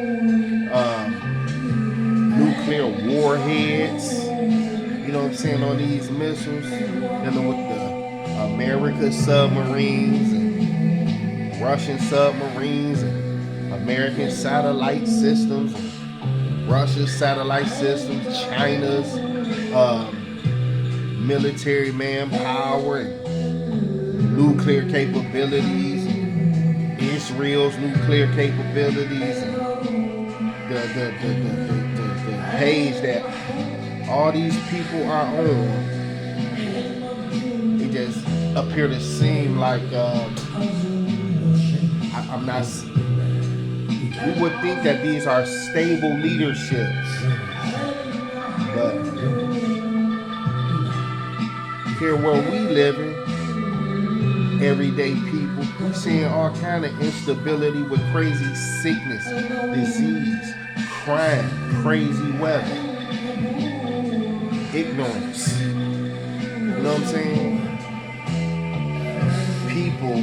nuclear warheads, you know what I'm saying, on these missiles, dealing with the American submarines and Russian submarines and American satellite systems, Russia's satellite systems, China's military manpower and nuclear capabilities, Israel's nuclear capabilities, and the page that all these people are on, it just appear to seem like I'm not. We would think that these are stable leaderships, but here where we living, everyday people, we're seeing all kind of instability with crazy sickness, disease, crime, crazy weather, ignorance. You know what I'm saying? People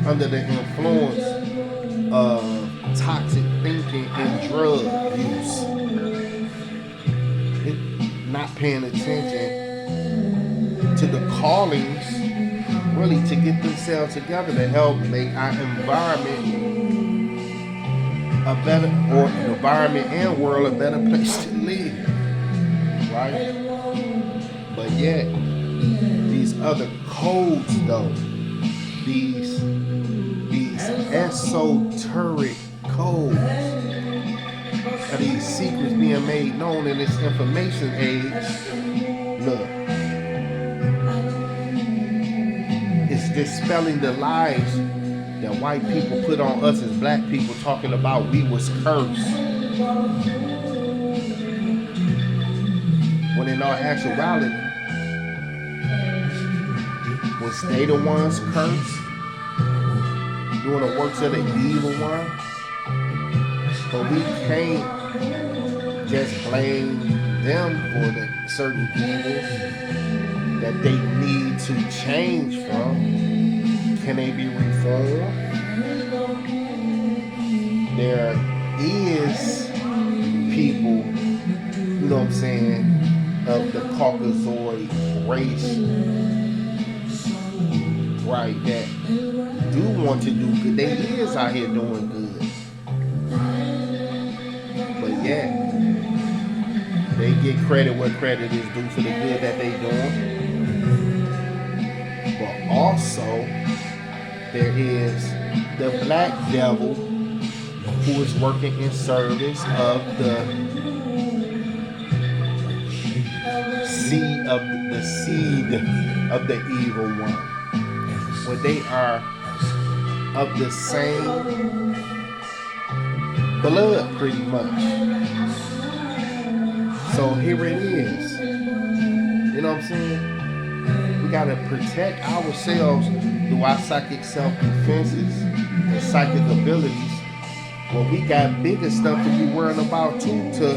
under the influence of toxic thinking and drug use, not paying attention to the callings, really, to get themselves together to help make our environment a better, or the environment and world a better place to live, right? But yet, these other codes, though, these esoteric codes, are these secrets being made known in this information age. Look, it's dispelling the lies that white people put on us as black people, talking about we was cursed, when in all actuality, was they the ones cursed? doing the works of the evil one. But we can't just blame them for the certain evils that they need to change from. Can they be reformed? There is people, you know what I'm saying, of the Caucasoid race, right, that do want to do good. They is out here doing good. But yet, they get credit where credit is due for the good that they doing. But also, there is the black devil who is working in service of the seed of the evil one. Where they are of the same blood, pretty much. So here it is. You know what I'm saying? We gotta protect ourselves through our psychic self-defenses and psychic abilities. Well, we got bigger stuff to be worrying about too, to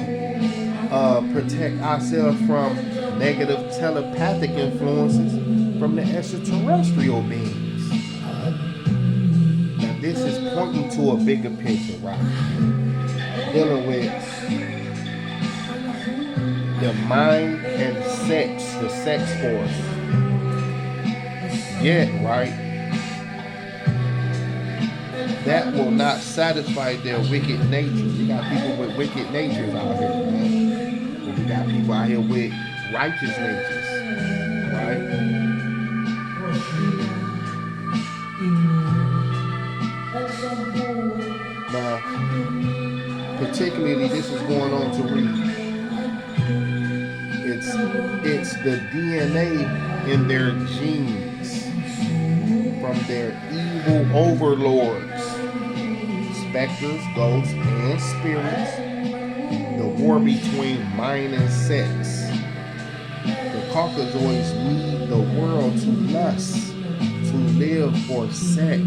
protect ourselves from negative telepathic influences from the extraterrestrial beings. Now this is pointing to a bigger picture, right? Dealing with the mind and sex, the sex force. Yet, right, that will not satisfy their wicked nature. We got people with wicked natures out here, man. But we got people out here with righteous natures, right? Now, particularly, this is going on to read. It's the DNA in their genes from their evil overlords, specters, ghosts, and spirits. The war between mind and sex. The Caucasoids lead the world to lust, to live for sex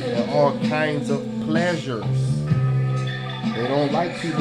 and all kinds of pleasures. They don't like people